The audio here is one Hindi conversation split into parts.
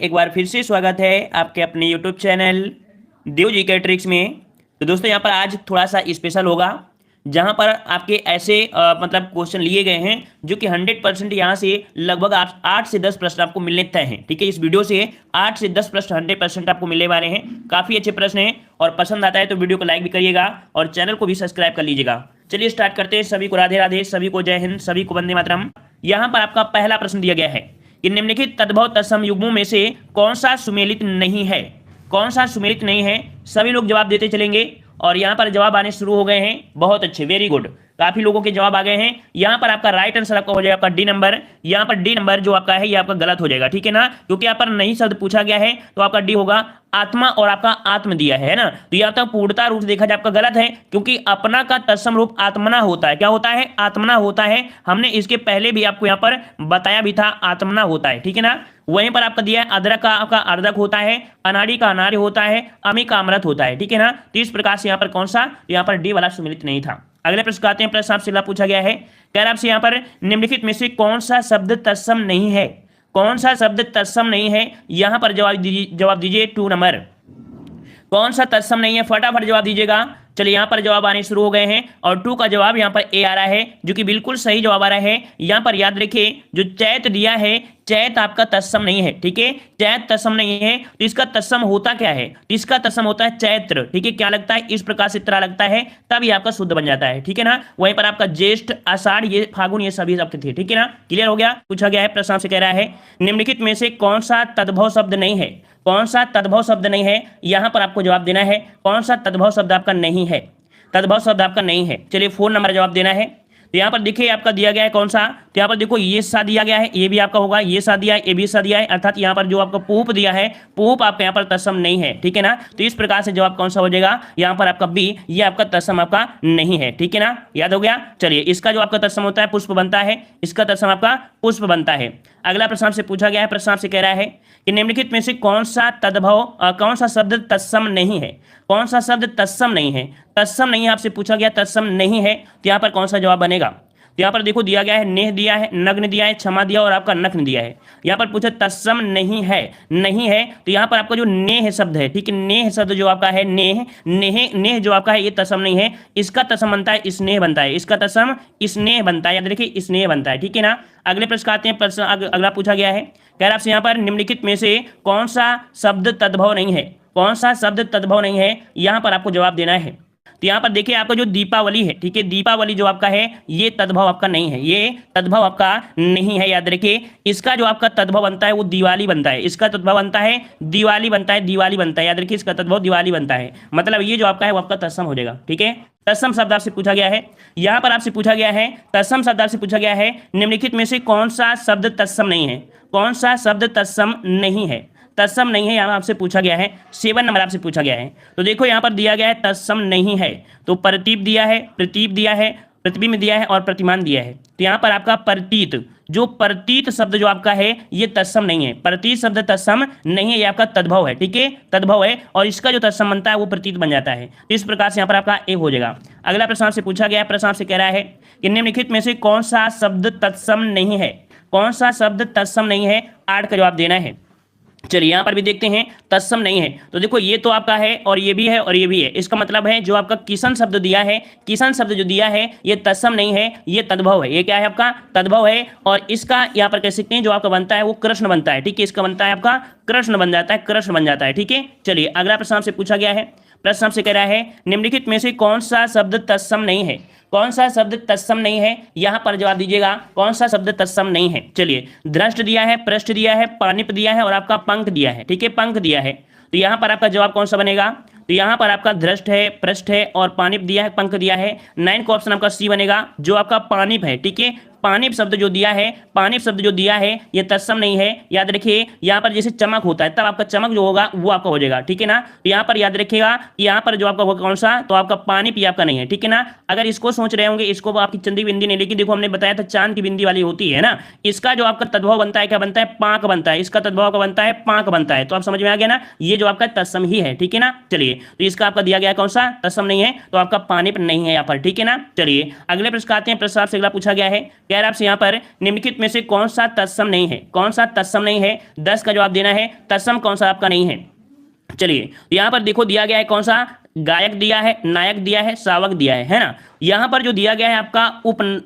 एक बार फिर से स्वागत है आपके अपने यूट्यूब चैनल देव जी के ट्रिक्स में। तो दोस्तों यहाँ पर आज थोड़ा सा स्पेशल होगा, जहाँ पर आपके ऐसे मतलब क्वेश्चन लिए गए हैं जो कि 100% यहाँ से लगभग आप 8 से 10 प्रश्न आपको मिलने तय हैं। ठीक है, इस वीडियो से 8 से 10 प्रश्न 100% आपको मिलने वाले हैं। काफ़ी अच्छे प्रश्न हैं और पसंद आता है तो वीडियो को लाइक भी करिएगा और चैनल को भी सब्सक्राइब कर लीजिएगा। चलिए स्टार्ट करते हैं। सभी को राधे राधे, सभी को जय हिंद, सभी को वंदे मातरम। यहाँ पर आपका पहला प्रश्न दिया गया है कि निम्नलिखित तद्भव तत्सम युग्मों में से कौन सा सुमेलित नहीं है। कौन सा सुमेलित नहीं है, सभी लोग जवाब देते चलेंगे और यहाँ पर जवाब आने शुरू हो गए हैं। बहुत अच्छे, वेरी गुड, काफी लोगों के जवाब आ गए हैं। यहाँ पर आपका राइट आंसर आपका हो जाएगा आपका डी नंबर। यहाँ पर डी नंबर जो आपका है ये आपका गलत हो जाएगा, ठीक है ना, क्योंकि यहाँ पर नहीं शब्द पूछा गया है तो आपका डी होगा। आत्मा और आपका आत्म दिया है ना, तो ये आपका पूर्णता रूप से देखा जाए आपका गलत है, क्योंकि अपना का तत्सम रूप आत्मना होता है। क्या होता है? आत्मना होता है। हमने इसके पहले भी आपको यहाँ पर बताया भी था, आत्मना होता है, ठीक है ना। वहीं पर आपका दिया है अदरक का आपका अर्धक होता है, अनाड़ी का अनार्य होता है, अमी का अमृत होता है, ठीक है ना। तो इस प्रकार से यहाँ पर कौन सा, यहाँ पर डी वाला सुमिलित नहीं था। अगले प्रश्न आते हैं। प्रश्न आपसे पूछा गया है, कह रहा आपसे यहाँ पर निम्नलिखित में से कौन सा शब्द तत्सम नहीं है। कौन सा शब्द तत्सम नहीं है, यहां पर जवाब दीजिए 2 नंबर। कौन सा तत्सम नहीं है, फटाफट जवाब दीजिएगा। चलिए यहाँ पर जवाब आने शुरू हो गए हैं और 2 का जवाब यहाँ पर ए आ रहा है, जो कि बिल्कुल सही जवाब आ रहा है। यहाँ पर याद रखिए जो चैत दिया है, चैत आपका तत्सम नहीं है, ठीक है, चैत तत्सम नहीं है। तो इसका तत्सम होता क्या है? इसका तत्सम होता है चैत्र, ठीक है। क्या लगता है? इस प्रकार से तरह लगता है, तब ये आपका शुद्ध बन जाता है, ठीक है ना। वहीं पर आपका ज्येष्ठ, आषाढ़, ये फागुन, ये सभी आपके थे, ठीक है ना। क्लियर हो गया? पूछा गया है, प्रश्न आपसे कह रहा है निम्नलिखित में से कौन सा तद्भव शब्द नहीं है। कौन सा तद्भव शब्द नहीं है, यहां पर आपको जवाब देना है। कौन सा तद्भव शब्द आपका नहीं है, तद्भव शब्द आपका नहीं है। चलिए 4 नंबर जवाब देना है। तो यहाँ पर देखिए आपका दिया गया है कौन सा, तो यहाँ पर देखो ये सा दिया गया है, ये भी आपका होगा, ये सा दिया है, ये भी सा दिया है, अर्थात यहाँ पर जो आपका पूप दिया है, पूप आपका यहाँ पर तत्सम नहीं है, ठीक है ना। तो इस प्रकार से जवाब कौन सा हो जाएगा, यहाँ पर आपका बी, ये आपका तत्सम आपका नहीं है, ठीक है ना, याद हो गया। चलिए इसका जो आपका तत्सम होता है पुष्प बनता है, इसका तत्सम आपका पुष्प बनता है। अगला प्रश्न आपसे पूछा गया है, प्रश्न आपसे कह रहा है कि निम्नलिखित में से कौन सा तद्भव कौन सा शब्द तत्सम नहीं है। कौन सा शब्द तत्सम नहीं है, तत्सम नहीं है आपसे पूछा गया, तत्सम नहीं है, तो यहाँ पर कौन सा जवाब बनेगा। तो यहाँ पर देखो दिया गया है नेह दिया है, नग्न दिया है, क्षमा दिया और आपका नग्न दिया है। यहाँ पर पूछा तत्सम नहीं है, नहीं है, तो यहाँ पर आपका जो नेह शब्द है, ठीक है, नेह शब्द जो आपका है, नेह नेह नेह जो आपका है ये तत्सम नहीं है, इसका तत्सम बनता है स्नेह बनता है, इसका तत्सम स्नेह बनता है, याद देखिए स्नेह बनता है, ठीक है ना। अगले प्रश्न आते हैं। प्रश्न अगला पूछा गया है, कह रहा आपसे यहाँ पर निम्नलिखित में से कौन सा शब्द तद्भव नहीं है। कौन सा शब्द तद्भव नहीं है, यहाँ पर आपको जवाब देना है। तो यहाँ पर देखिए आपका जो दीपावली है, ठीक है, दीपावली जो आपका है ये तद्भव आपका नहीं है, ये तद्भव आपका नहीं है, याद रखिए। इसका जो आपका तद्भव बनता है वो दिवाली बनता है, इसका तद्भव बनता है दिवाली बनता है, दिवाली बनता है, याद रखिए इसका तद्भव दिवाली बनता है। मतलब ये जो आपका है वो आपका तत्सम हो जाएगा, ठीक है। तत्सम शब्द आपसे पूछा गया है, यहाँ पर आपसे पूछा गया है तत्सम शब्द आपसे पूछा गया है निम्नलिखित में से कौन सा शब्द तत्सम नहीं है। कौन सा शब्द तत्सम नहीं है, तत्सम नहीं है, यहाँ आपसे पूछा गया है। 7 नंबर आपसे पूछा गया है। तो देखो यहाँ पर दिया गया है तत्सम नहीं है, तो प्रतीप दिया है, प्रतीप दिया है, प्रतिबिंब दिया है और प्रतिमान दिया है। तो यहाँ पर आपका प्रतीत, जो प्रतीत शब्द जो आपका है ये तत्सम नहीं है, प्रतीत शब्द तत्सम नहीं है, ये आपका तद्भव है, ठीक है, तद्भव है, और इसका जो तत्सम बनता है वो प्रतीत बन जाता है। तो इस प्रकार से यहाँ पर आपका ए हो जाएगा। अगला प्रश्न आपसे पूछा गया है, प्रश्न आपसे कह रहा है कि निम्नलिखित में से कौन सा शब्द तत्सम नहीं है। कौन सा शब्द तत्सम नहीं है, 8 का जवाब देना है। चलिए यहाँ पर भी देखते हैं तत्सम नहीं है। तो देखो ये तो आपका है और ये भी है और ये भी है, इसका मतलब है जो आपका किशन शब्द दिया है, किशन शब्द जो दिया है ये तत्सम नहीं है, ये तद्भव है। ये क्या है आपका तद्भव है, और इसका यहाँ पर कह सकते हैं जो आपका बनता है वो कृष्ण बनता है, ठीक है, इसका बनता है आपका कृष्ण बन जाता है, कृष्ण बन जाता है, ठीक है। चलिए अगला प्रश्न आपसे पूछा गया है, प्रश्न आपसे कह रहा है निम्नलिखित में से कौन सा शब्द तत्सम नहीं है। कौन सा शब्द तत्सम नहीं है, यहां पर जवाब दीजिएगा कौन सा शब्द तत्सम नहीं है। चलिए दृष्ट दिया है, पृष्ठ दिया है, पानिप दिया है और आपका पंख दिया है, ठीक है, पंख दिया है। तो यहां पर आपका जवाब कौन सा बनेगा, तो यहाँ पर आपका दृष्ट है, पृष्ठ है और पानिप दिया है, पंख दिया है। 9 का ऑप्शन आपका सी बनेगा, जो आपका पानिप है, ठीक है, पानिप शब्द जो दिया है, पानिप शब्द जो दिया है ये तत्सम नहीं है। याद रखिए यहाँ पर जैसे चमक होता है तब आपका चमक जो होगा वो आपका हो जाएगा, ठीक है ना। तो यहाँ पर याद रखिएगा यहाँ पर जो आपका होगा कौन सा, तो आपका पानिप ये आपका नहीं है, ठीक है ना। अगर इसको सोच रहे होंगे इसको आपकी चंदी बिंदी नहीं, लेकिन देखो हमने बताया था चांद की बिंदी वाली होती है ना, इसका जो आपका तद्भव बनता है क्या बनता है, पांक बनता है, इसका तद्भव का बनता है पांक बनता है। तो आप समझ में आ गया ना, ये जो आपका तत्सम ही है, ठीक है ना। चलिए तो इसका आपका दिया गया कौन सा, तत्सम नहीं है, तो आपका पानिप नहीं है यहाँ पर, ठीक है ना। चलिए अगले प्रश्न आते हैं। प्रश्न आपसे अगला पूछा गया है, कह रहा आपसे यहाँ पर निम्नलिखित में से कौन सा तत्सम नहीं है, कौन सा तत्सम नहीं है, 10 का जवाब देना है। तत्सम कौन सा आपका नहीं है। चलिए यहाँ पर देखो दिया गया है कौन सा, गायक दिया है, नायक दिया है, शावक दिया है ना। यहाँ पर जो दिया गया है आपका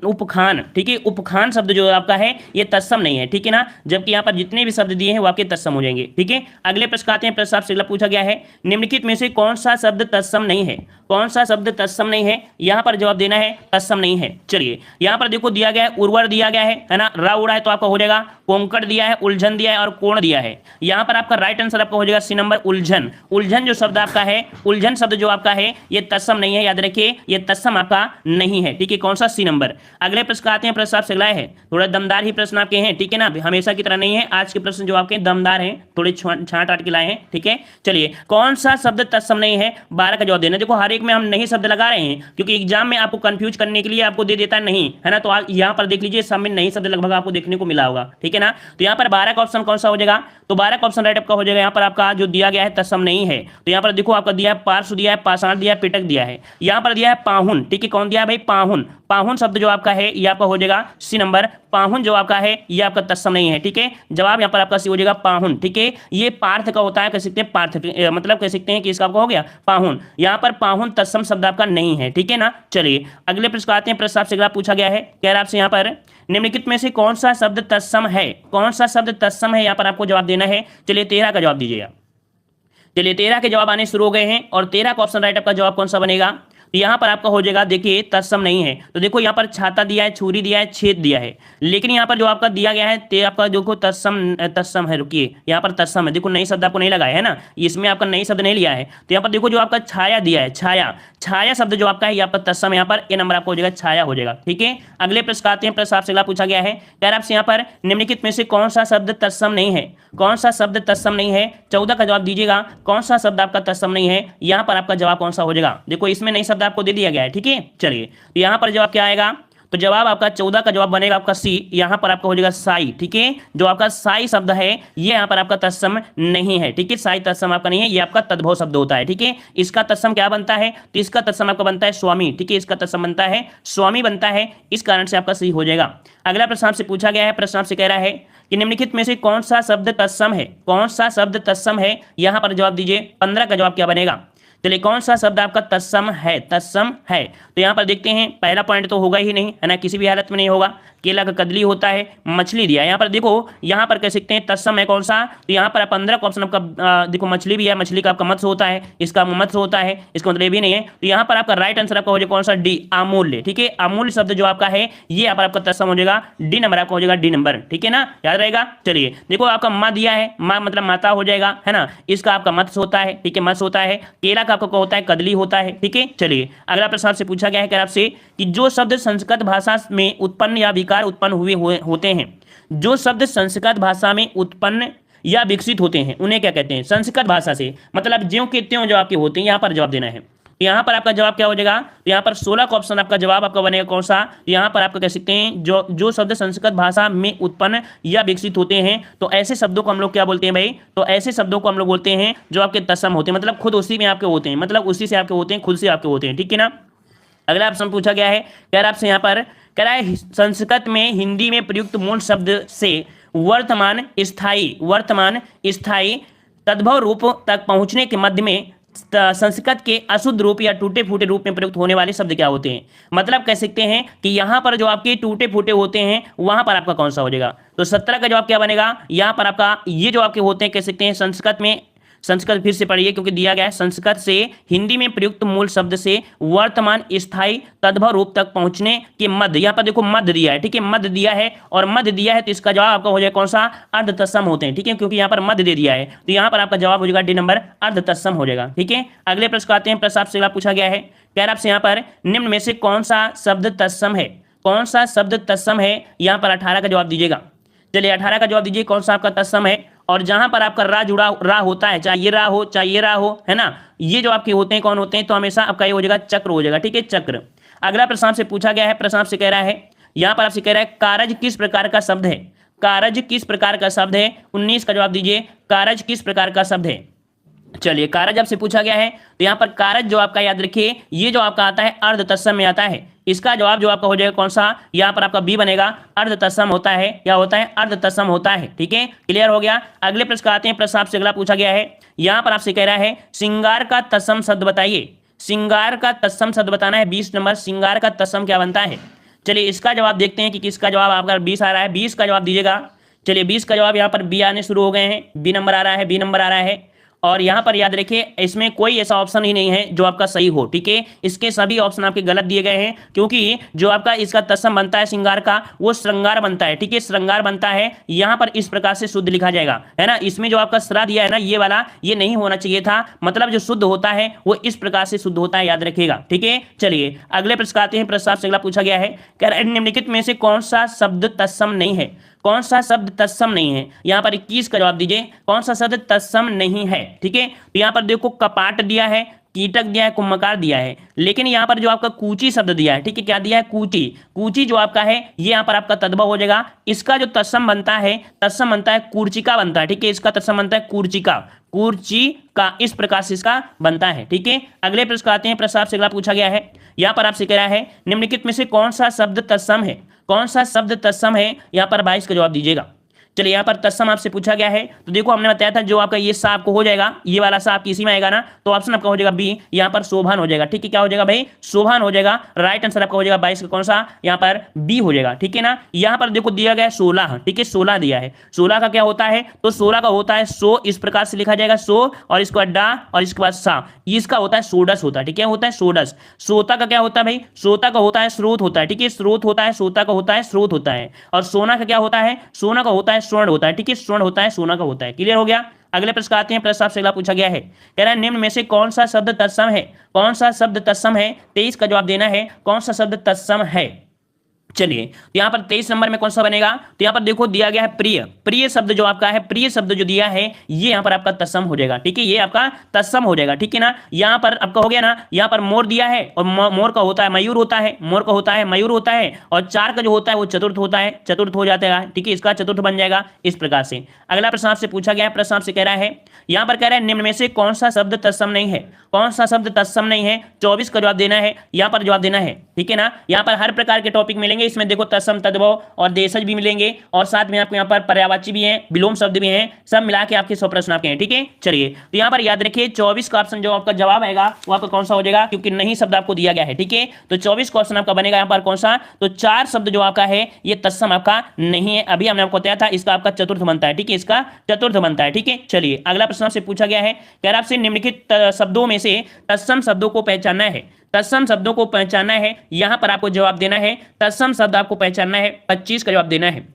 उपखान, ठीक है, उपखान शब्द जो आपका है ये तत्सम नहीं है, ठीक है ना, जबकि यहाँ पर जितने भी शब्द दिए हैं वो आपके तत्सम हो जाएंगे, ठीक है। अगले प्रश्न आते हैं, प्रश्न आपसे अगला पूछा गया है निम्नलिखित में से कौन सा शब्द तत्सम नहीं है, कौन सा शब्द तत्सम नहीं है, यहाँ पर जवाब देना है तत्सम नहीं है। चलिए यहाँ पर देखो दिया गया है उर्वर दिया गया है ना, रा उड़ा है तो आपका हो जाएगा कोंकण दिया है, उलझन दिया है और कोण दिया है। यहाँ पर आपका राइट आंसर आपका हो जाएगा सी नंबर उलझन। उलझन जो शब्द आपका है, उलझन शब्द जो आपका है ये तत्सम नहीं है, याद रखिए ये तत्सम आपका नहीं है, ठीक है। कौन सा, सी नंबर। अगले प्रश्न आते हैं, प्रश्न आपसे अगला है, थोड़ा दमदार ही प्रश्न आपके हैं, ठीक है ना, हमेशा की तरह नहीं है, आज के प्रश्न जो आपके दमदार हैं, थोड़े छांट आट के लाए हैं, ठीक है। चलिए कौन सा शब्द तत्सम नहीं है, 12 का जवाब देना। देखो हर एक में हम नहीं शब्द लगा रहे हैं क्योंकि एग्जाम में आपको कंफ्यूज करने के लिए आपको दे देता नहीं है ना, तो यहाँ पर देख लीजिए सब में नहीं शब्द लगभग आपको देखने को मिला होगा, ठीक है ना। तो यहाँ पर 12 का ऑप्शन कौन सा हो जाएगा, तो 12 का ऑप्शन राइट आपका हो जाएगा। यहाँ पर आपका जो दिया गया है तत्सम नहीं है, तो यहाँ पर देखो आपका दिया है पार्श्व दिया है, पाषाण दिया है, पिटक दिया है, यहाँ पर दिया है पाहुन, ठीक है। कौन दिया है भाई, पाहुन। पाहुन शब्द जो आपका है ये आपका हो जाएगा सी नंबर। पाहुन जो आपका है ये आपका तत्सम नहीं है, ठीक है। जवाब यहाँ पर आपका सी हो जाएगा पाहुन, ठीक है। ये पार्थ का होता है, कह सकते हैं पार्थ, मतलब कह सकते हैं कि इसका आपका हो गया पाहुन। यहाँ पर पाहुन तत्सम शब्द आपका नहीं है, ठीक है ना। चलिए अगले प्रश्न आते हैं, प्रश्न आपसे अगला पूछा गया है, कह रहा आपसे यहाँ पर निम्नलिखित में से कौन सा शब्द तत्सम है, कौन सा शब्द तत्सम है, यहाँ पर आपको जवाब देना है। चलिए 13 का जवाब दीजिएगा। चलिए 13 के जवाब आने शुरू हो गए हैं और 13 का ऑप्शन राइट आपका जवाब कौन सा बनेगा, यहाँ पर आपका हो जाएगा, देखिए तत्सम नहीं है। तो देखो यहाँ पर छाता दिया है, छुरी दिया है, छेद दिया है, लेकिन यहाँ पर जो आपका दिया गया है ते आपका देखो तत्सम है, रुकिए यहाँ पर तत्सम है, देखो नई शब्द आपको नहीं लगाया है ना, इसमें आपका नई शब्द नहीं लिया है। तो यहाँ पर देखो जो आपका छाया दिया है, छाया, छाया शब्द जो आपका है यहाँ पर तत्सम, यहाँ पर ए नंबर आपको हो जाएगा, छाया हो जाएगा, ठीक है। अगले प्रश्न आते हैं, प्रश्न आपसे अगला पूछा गया है, कह रहा आपसे यहाँ पर निम्नलिखित में से कौन सा शब्द तत्सम नहीं है, कौन सा शब्द तत्सम नहीं है। 14 का जवाब दीजिएगा, कौन सा शब्द आपका तत्सम नहीं है, यहाँ पर आपका जवाब कौन सा हो जाएगा। देखो इसमें नई शब्द आपको दे दिया गया है, ठीक है। चलिए तो यहाँ पर जवाब क्या आएगा, तो जवाब आपका 14 का जवाब बनेगा आपका सी, यहाँ पर आपका हो जाएगा साई, ठीक है। जो आपका साई शब्द है ये यहाँ पर आपका तत्सम नहीं है, ठीक है। साई तत्सम आपका नहीं है, ये आपका तद्भव शब्द होता है, ठीक है। इसका तत्सम क्या बनता है, तो इसका तत्सम आपका बनता है स्वामी, ठीक है। इसका तत्सम बनता है स्वामी बनता है, इस कारण से आपका सही हो जाएगा। अगला प्रश्न आपसे पूछा गया है, प्रश्न आपसे कह रहा है कि निम्नलिखित में से कौन सा शब्द तत्सम है, कौन सा शब्द तत्सम है, यहाँ पर जवाब दीजिए। 15 का जवाब क्या बनेगा, चलिए कौन सा शब्द आपका तत्सम है, तत्सम है। तो यहाँ पर देखते हैं, पहला पॉइंट तो होगा ही नहीं है ना, किसी भी हालत में नहीं होगा। केला का कदली होता है, मछली दिया है, यहाँ पर देखो यहाँ पर कह सकते हैं तत्सम है कौन सा, तो यहाँ पर 15 का ऑप्शन आपका देखो मछली भी है, मछली का आपका मत्स्य होता है, इसका मत्स्य होता है, इसका मतलब ये भी नहीं है। तो यहाँ पर आपका राइट आंसर आपका हो जाएगा कौन सा, डी, अमूल्य, ठीक है। अमूल्य शब्द जो आपका है ये यहाँ पर आपका तत्सम हो जाएगा, डी नंबर आपका हो जाएगा, डी नंबर, ठीक है ना, याद रहेगा। चलिए देखो आपका माँ दिया है, माँ मतलब माता हो जाएगा, है ना, इसका आपका मत्स्य होता है, ठीक है, मत्स्य होता है। केला का आपका होता है, कदली होता है, ठीक है। चलिए अगला प्रश्न आपसे पूछा गया है आपसे कि जो शब्द संस्कृत भाषा में उत्पन्न या विकार उत्पन्न हुए होते हैं, जो शब्द संस्कृत भाषा में उत्पन्न या विकसित होते हैं उन्हें क्या कहते हैं। संस्कृत भाषा से मतलब ज्यों के त्यों जो आपके होते हैं, यहाँ पर जवाब देना है। यहाँ पर आपका जवाब क्या हो जाएगा, तो यहाँ पर 16 का ऑप्शन आपका जवाब आपका बनेगा कौन सा, यहाँ पर आपका कह सकते हैं जो शब्द संस्कृत भाषा में उत्पन्न या विकसित होते हैं, तो ऐसे शब्दों को हम लोग क्या बोलते हैं भाई, तो ऐसे शब्दों को हम लोग बोलते हैं जो आपके तत्सम होते हैं, मतलब खुद उसी में आपके होते हैं, मतलब उसी से आपके होते हैं, खुद से आपके होते हैं, ठीक है ना। अगला ऑप्शन पूछा गया है, कह रहा आपसे यहाँ पर कह रहा है संस्कृत में हिंदी में प्रयुक्त मूल शब्द से वर्तमान स्थायी तद्भव रूप तक पहुंचने के मध्य में संस्कृत के अशुद्ध रूप या टूटे फूटे रूप में प्रयुक्त होने वाले शब्द क्या होते हैं। मतलब कह सकते हैं कि यहाँ पर जो आपके टूटे फूटे होते हैं वहां पर आपका कौन सा हो जाएगा, तो 17 का जवाब क्या बनेगा। यहाँ पर आपका ये जो आपके होते हैं कह सकते हैं संस्कृत में, संस्कृत फिर से पढ़िए क्योंकि दिया गया है, संस्कृत से हिंदी में प्रयुक्त मूल शब्द से वर्तमान स्थायी तद्भव रूप तक पहुंचने के मध्य, यहाँ पर देखो मध्य दिया है, ठीक है, मध्य दिया है और मध्य दिया है, तो इसका जवाब आपका हो जाएगा कौन सा, अर्ध तत्सम होते हैं, ठीक है, क्योंकि यहाँ पर मध्य दे दिया है, तो यहाँ पर आपका जवाब हो जाएगा डी नंबर, अर्ध तत्सम हो जाएगा, ठीक है। अगले प्रश्न आते हैं, प्रश्न आपसे अगला पूछा गया है, कह रहा आपसे यहाँ पर निम्न में से कौन सा शब्द तत्सम है, कौन सा शब्द तत्सम है, यहाँ पर 18 का जवाब दीजिएगा। चलिए 18 का जवाब दीजिए, कौन सा आपका तत्सम है। और जहां पर आपका रा जुड़ा रा होता है, चाहे ये रा हो चाहे ये रा हो, है ना, ये जो आपके होते हैं कौन होते हैं, तो हमेशा आपका ये हो जाएगा चक्र हो जाएगा, ठीक है, चक्र। अगला प्रश्न आपसे पूछा गया है, प्रश्न आपसे कह रहा है, यहाँ पर आपसे कह रहा है कारज किस प्रकार का शब्द है, कारज किस प्रकार का शब्द है। 19 का जवाब दीजिए, कारज किस प्रकार का शब्द है। चलिए कारज आपसे पूछा गया है, तो यहाँ पर कारज जो आपका याद रखिए, ये जो आपका आता है अर्ध तत्सम में आता है, इसका जवाब जो आपका हो जाएगा कौन सा, यहाँ पर आपका बी बनेगा, अर्ध तत्सम होता है, क्या होता है, अर्ध तत्सम होता है। ठीक है, क्लियर हो गया। अगले प्रश्न आते हैं, प्रश्न आपसे अगला पूछा गया है, यहाँ पर आपसे कह रहा है श्रृंगार का तत्सम शब्द बताइए। श्रृंगार का तत्सम शब्द बताना है। 20 नंबर, श्रृंगार का तत्सम क्या बनता है। चलिए इसका जवाब देखते हैं कि किसका जवाब आपका 20 आ रहा है। 20 का जवाब दीजिएगा। चलिए 20 का जवाब यहाँ पर बी आने शुरू हो गए हैं, बी नंबर आ रहा है, बी नंबर आ रहा है। और यहाँ पर याद रखिए इसमें कोई ऐसा ऑप्शन ही नहीं है जो आपका सही हो। ठीक है, इसके सभी ऑप्शन आपके गलत दिए गए हैं, क्योंकि जो आपका इसका तत्सम बनता है श्रृंगार का, वो श्रृंगार बनता है। ठीक है, श्रृंगार बनता है, यहाँ पर इस प्रकार से शुद्ध लिखा जाएगा, है ना। इसमें जो आपका श्रा दिया है ना, ये वाला, ये नहीं होना चाहिए था। मतलब जो शुद्ध होता है वो इस प्रकार से शुद्ध होता है, याद रखिएगा। ठीक है, चलिए अगले प्रश्न आते हैं। प्रश्न आपसे अगला पूछा गया है, कह रहा है निम्नलिखित में से कौन सा शब्द तत्सम नहीं है। कौन सा शब्द तत्सम नहीं है, यहाँ पर 21 का जवाब दीजिए। कौन सा शब्द तत्सम नहीं है। ठीक है, तो यहाँ पर देखो कपाट दिया है, कीटक दिया है, कुम्भकार दिया है, लेकिन यहाँ पर जो आपका कूची शब्द दिया है, ठीक है, क्या दिया है, कूची। कूची जो आपका है ये यहाँ पर आपका तद्भव हो जाएगा। इसका जो तत्सम बनता है, तत्सम बनता है कूर्चिका बनता है। ठीक है, इसका तत्सम बनता है कूर्चिका, कूर्ची का, इस प्रकार से इसका बनता है। ठीक है, अगले प्रश्न आते हैं। प्रश्न आपसे अगला पूछा गया है, यहाँ पर आपसे कह रहा है निम्नलिखित में से कौन सा शब्द तत्सम है। कौन सा शब्द तत्सम है, यहाँ पर 22 का जवाब दीजिएगा। चलिए यहाँ पर तत्सम आपसे पूछा गया है, तो देखो हमने बताया था जो आपका ये सा आपको हो जाएगा, ये वाला सा आपकी इसी में आएगा ना, तो ऑप्शन आपका हो जाएगा बी, यहाँ पर शोभान हो जाएगा। ठीक है, क्या हो जाएगा भाई, शोभान हो जाएगा। राइट आंसर आपका हो जाएगा 22 का कौन सा, यहाँ पर बी हो जाएगा। ठीक है ना, यहाँ पर देखो दिया गया है 16। ठीक है, 16 दिया है। 16 का क्या होता है, तो 16 का होता है सो, इस प्रकार से लिखा जाएगा सो, और इसके बाद डा, और इसके बाद सा, इसका होता है सोडस होता है। ठीक है, होता है सोडस। सोता का क्या होता है भाई, सोता का होता है स्रोत होता है। ठीक है, स्रोत होता है, सोता का होता है स्रोत होता है। और सोना का क्या होता है, सोना का होता है स्वर्ण होता है। ठीक है, स्वर्ण होता है, सोना का होता है। क्लियर हो गया। अगले प्रश्न आते हैं। प्रश्न आपसे अगला पूछा गया है, कह रहा है निम्न में से कौन सा शब्द तत्सम है। कौन सा शब्द तत्सम है, 23 का जवाब देना है। कौन सा शब्द तत्सम है। चलिए तो यहाँ पर 23 नंबर में कौन सा बनेगा, तो यहाँ पर देखो दिया गया है प्रिय। प्रिय शब्द जो आपका है, प्रिय शब्द जो दिया है, ये यहाँ पर आपका तत्सम हो जाएगा। ठीक है, ये आपका तत्सम हो जाएगा। ठीक है ना, यहाँ पर आपका हो गया ना, यहाँ पर मोर दिया है, और मोर का होता है मयूर होता है, मोर का होता है मयूर होता है, और 4 का जो होता है वो चतुर्थ होता है, चतुर्थ हो जाता है। ठीक है, इसका चतुर्थ बन जाएगा इस प्रकार से। अगला प्रश्न आपसे पूछा गया है, प्रश्न आपसे कह रहा है, यहाँ पर कह रहा है निम्न में से कौन सा शब्द तत्सम नहीं है। कौन सा शब्द तत्सम नहीं है, 24 का जवाब देना है, यहाँ पर जवाब देना है। ठीक है ना, यहाँ पर हर प्रकार के टॉपिक मिलेंगे, इसमें देखो तत्सम, तद्भव और देशज भी मिलेंगे, और साथ में आपको यहाँ पर पर्यायवाची भी है, विलोम शब्द भी हैं, सब मिला के आपके 100 प्रश्न आपके हैं। ठीक है, चलिए तो यहाँ पर याद रखिए 24 का ऑप्शन जो आपका जवाब आएगा वो आपका कौन सा हो जाएगा, क्योंकि नहीं शब्द आपको दिया गया है। ठीक है, तो 24 का ऑप्शन आपका बनेगा यहाँ पर कौन सा, तो 4 शब्द जो आपका है ये तत्सम आपका नहीं है। अभी हमने आपको बताया था इसका आपका चतुर्थ बनता है। ठीक है, इसका चतुर्थ बनता है। ठीक है, चलिए अगला प्रश्न आपसे पूछा गया है, कह रहा आपसे निम्नलिखित शब्दों में से तत्सम शब्दों को पहचानना है। तत्सम शब्दों को पहचानना है, यहां पर आपको जवाब देना है। तत्सम शब्द आपको पहचानना है, 25 का जवाब देना है।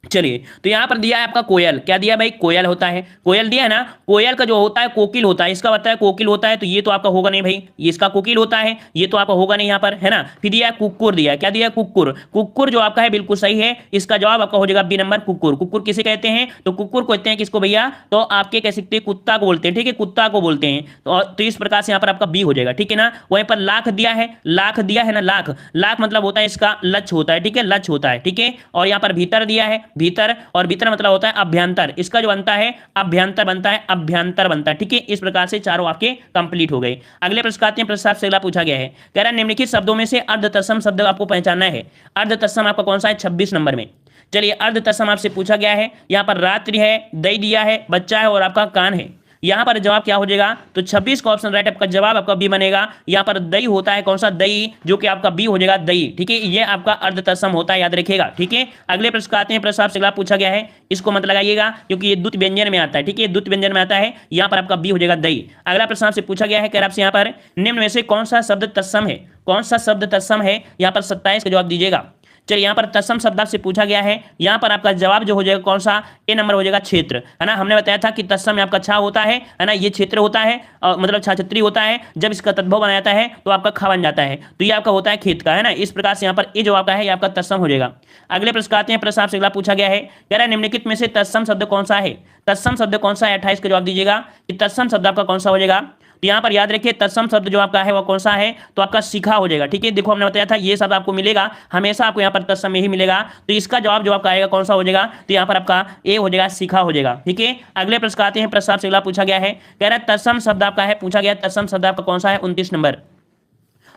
चलिए तो यहां पर दिया है आपका कोयल। क्या दिया भाई, कोयल होता है। कोयल दिया है ना, कोयल का जो होता है कोकिल होता है, इसका बताया है कोकिल होता है, तो ये तो आपका होगा नहीं भाई, ये इसका कोकिल होता है, ये तो आपका होगा नहीं यहाँ पर, है ना। फिर दिया है कुक्कुर, दिया है, क्या दिया है, कुक्कुर। कुक्कुर जो आपका है बिल्कुल सही है, इसका जवाब आपका हो जाएगा बी नंबर, कुक्कुर। कुक्कुर किसे कहते हैं, तो कुक्कुर कहते हैं किसको भैया, तो आपके कह सकते हैं कुत्ता को बोलते हैं। ठीक है, कुत्ता को बोलते हैं, तो इस प्रकार से यहाँ पर आपका बी हो जाएगा। ठीक है ना, वहीं पर लाख दिया है, लाख दिया है ना, लाख, लाख मतलब होता है इसका लक्ष्य होता है। ठीक है, लक्ष्य होता है। ठीक है, और यहाँ पर भीतर दिया है, भीतर, और भीतर मतलब होता है अभ्यंतर, इसका जो बनता है अभ्यंतर बनता है, अभ्यंतर बनता है। ठीक है, इस प्रकार से चारों आपके कंप्लीट हो गए। अगले प्रश्न आते हैं। प्रश्न आपसे अगला पूछा गया है, कह रहा है निम्नलिखित शब्दों में से अर्ध तत्सम शब्द आपको पहचानना है। अर्ध तत्सम आपका कौन सा है, 26 नंबर में। चलिए अर्ध तत्सम आपसे पूछा गया है, यहाँ पर रात्रि है, दई दिया है, बच्चा है, और आपका कान है। यहाँ पर जवाब क्या हो जाएगा, तो 26 का ऑप्शन राइट आपका जवाब आपका बी बनेगा। यहाँ पर दई होता है, कौन सा, दई, जो कि आपका बी हो जाएगा, दई। ठीक है, ये आपका अर्ध तत्सम होता है, याद रखिएगा। ठीक है, अगले प्रश्न आते हैं। प्रश्न आपसे अगला पूछा गया है, इसको मत लगाइएगा क्योंकि ये द्वित व्यंजन में आता है। ठीक है, द्वित व्यंजन में आता है, यहाँ पर आपका बी हो जाएगा, दई। अगला प्रश्न आपसे पूछा गया है, कह रहा आपसे यहाँ पर निम्न में से कौन सा शब्द तत्सम है। कौन सा शब्द तत्सम है, यहाँ पर 27 का जवाब दीजिएगा। चलिए यहाँ पर तत्सम शब्द से पूछा गया है, यहाँ पर आपका जवाब जो हो जाएगा कौन सा, ए नंबर हो जाएगा, क्षेत्र, है ना। हमने बताया था कि तत्सम में आपका छा होता है ना, ये क्षेत्र होता है, मतलब छा छत्री होता है। जब इसका तद्भव बनाया जाता है तो आपका खा बन जाता है, तो ये आपका होता है खेत का, है ना। इस प्रकार से यहाँ पर ये जो आपका है ये आपका तत्सम हो जाएगा। अगले प्रश्न आते हैं। प्रश्न आपसे अगला पूछा गया है, कह रहा है निम्नलिखित में से तत्सम शब्द कौन सा है। तत्सम शब्द कौन सा है, 28 का जवाब दीजिएगा कि तत्सम शब्द आपका कौन सा हो जाएगा। तो यहाँ पर याद रखिए तत्सम शब्द जो आपका है वो कौन सा है, तो आपका शिखा हो जाएगा। ठीक है, देखो हमने बताया था ये शब्द आपको मिलेगा हमेशा, आपको यहाँ पर तत्सम में ही मिलेगा, तो इसका जवाब जो आपका आएगा कौन सा हो जाएगा, तो यहाँ पर आपका ए हो जाएगा, शिखा हो जाएगा। ठीक है, अगले प्रश्न आते हैं। प्रश्न आपसे अगला पूछा गया है, कह रहा है तत्सम शब्द आपका है, पूछा गया तत्सम शब्द आपका कौन सा है, 29 नंबर।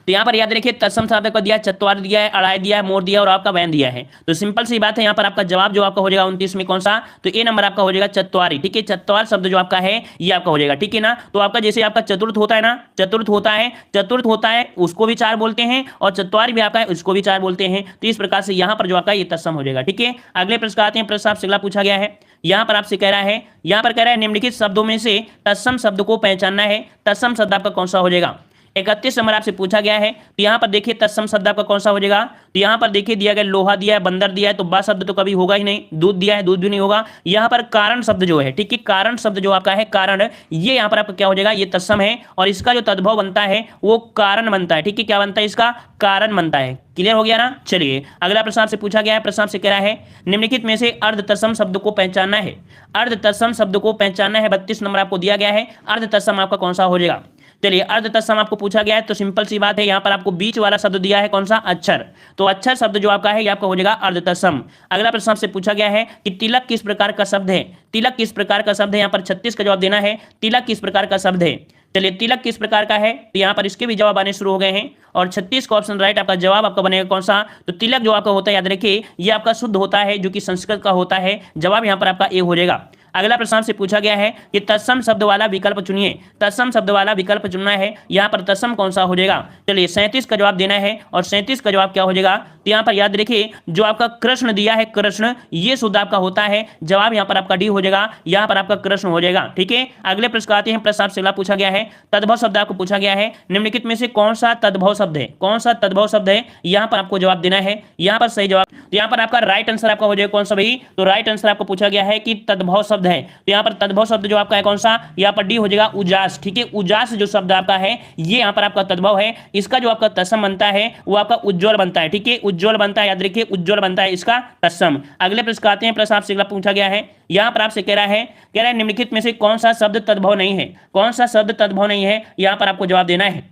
तो यहाँ पर याद रखिए तत्सम शब्द को दिया, चतवार दिया है, अढ़ाई दिया है, मोर दिया और आपका वैन दिया है। तो सिंपल सी बात है, यहाँ पर आपका जवाब जो आपका हो जाएगा 29 में कौन सा, तो ए नंबर आपका हो जाएगा चतवारी। ठीक है, चतवार शब्द जो आपका है ये आपका हो जाएगा। ठीक है ना, तो आपका जैसे आपका चतुर्थ होता है ना, चतुर्थ होता है उसको भी चार बोलते हैं, और चतवार भी आपका है उसको भी चार बोलते हैं। तो इस प्रकार से यहाँ पर जो आपका ये तत्सम हो जाएगा। ठीक है, अगले प्रश्न आते हैं। प्रश्न आपसे अगला पूछा गया है, यहाँ पर आपसे कह रहा है, यहाँ पर कह रहा है निम्नलिखित शब्दों में से तत्सम शब्द को पहचानना है। तत्सम शब्द आपका कौन सा हो जाएगा। 31 नंबर आपसे पूछा गया है, तो यहाँ पर देखिए तत्सम शब्द आपका कौन सा हो जाएगा। तो यहाँ पर देखिए दिया गया लोहा दिया है, बंदर दिया है, तो बा शब्द तो कभी होगा ही नहीं। दूध दिया है, दूध भी नहीं होगा। यहाँ पर कारण शब्द जो है, ठीक है, कारण शब्द जो आपका है कारण, ये यहाँ पर आपका क्या हो जाएगा, ये तत्सम है, और इसका जो तद्भव बनता है वो कारण बनता है। ठीक है, क्या बनता है, इसका कारण बनता है। क्लियर हो गया ना। चलिए अगला प्रश्न आपसे पूछा गया है। प्रश्न आपसे कह रहा है निम्नलिखित में से अर्ध तत्सम शब्द को पहचानना है। अर्ध तत्सम शब्द को पहचानना है, 32 नंबर आपको दिया गया है। अर्ध तत्सम आपका कौन सा हो जाएगा। चलिए अर्ध तत्सम आपको पूछा गया है, तो सिंपल सी बात है, यहाँ पर आपको बीच वाला शब्द दिया है कौन सा, अक्षर। तो अक्षर शब्द जो आपका है ये आपका हो जाएगा अर्ध तत्सम। अगला प्रश्न आपसे पूछा गया है कि तिलक किस प्रकार का शब्द है। तिलक किस प्रकार का शब्द है, यहाँ पर 36 का जवाब देना है। तिलक किस प्रकार का शब्द है। चलिए तिलक किस प्रकार का है, तो यहाँ पर इसके भी जवाब आने शुरू हो गए हैं, और 36 का ऑप्शन राइट आपका जवाब आपका बनेगा कौन सा, तो तिलक जो आपका होता है याद रखिए ये आपका शुद्ध होता है, जो कि संस्कृत का होता है। जवाब यहाँ पर आपका ए हो जाएगा। अगला प्रश्न से पूछा गया है कि तत्सम शब्द वाला विकल्प चुनिए। तत्सम शब्द वाला विकल्प चुनना है, यहाँ पर तत्सम कौन सा हो जाएगा। चलिए 37 का जवाब देना है, और 37 का जवाब क्या हो जाएगा, तो यहाँ पर याद रखिए जो आपका कृष्ण दिया है, कृष्ण, ये शुद्ध आपका होता है। जवाब यहाँ पर आपका डी हो जाएगा, यहाँ पर आपका कृष्ण हो जाएगा। ठीक है, अगले प्रश्न आते हैं। प्रश्न आपसे अगला पूछा गया है, तद्भव शब्द आपको पूछा गया है, निम्नलिखित में से कौन सा तद्भव शब्द है। कौन सा तद्भव शब्द है, यहाँ पर आपको जवाब देना है। यहाँ पर सही जवाब, तो यहाँ पर आपका राइट आंसर आपका हो जाएगा कौन सा भाई, तो राइट आंसर आपको पूछा गया है कि तद्भव शब्द है। तो यहाँ पर तद्भव शब्द जो आपका है कौन सा, यहाँ पर डी हो जाएगा उजास। ठीक है, उजास जो शब्द आपका है ये यहाँ पर आपका तद्भव है। इसका जो आपका तत्सम बनता है वो आपका उज्ज्वल बनता है। ठीक है, उज्ज्वल बनता है, याद रखिए उज्ज्वल बनता है इसका तत्सम। अगले प्रश्न आते हैं। प्रश्न आपसे अगला पूछा गया है, यहाँ पर आपसे कह रहा है निम्नलिखित में से कौन सा शब्द तद्भव नहीं है। कौन सा शब्द तद्भव नहीं है, यहाँ पर आपको जवाब देना है।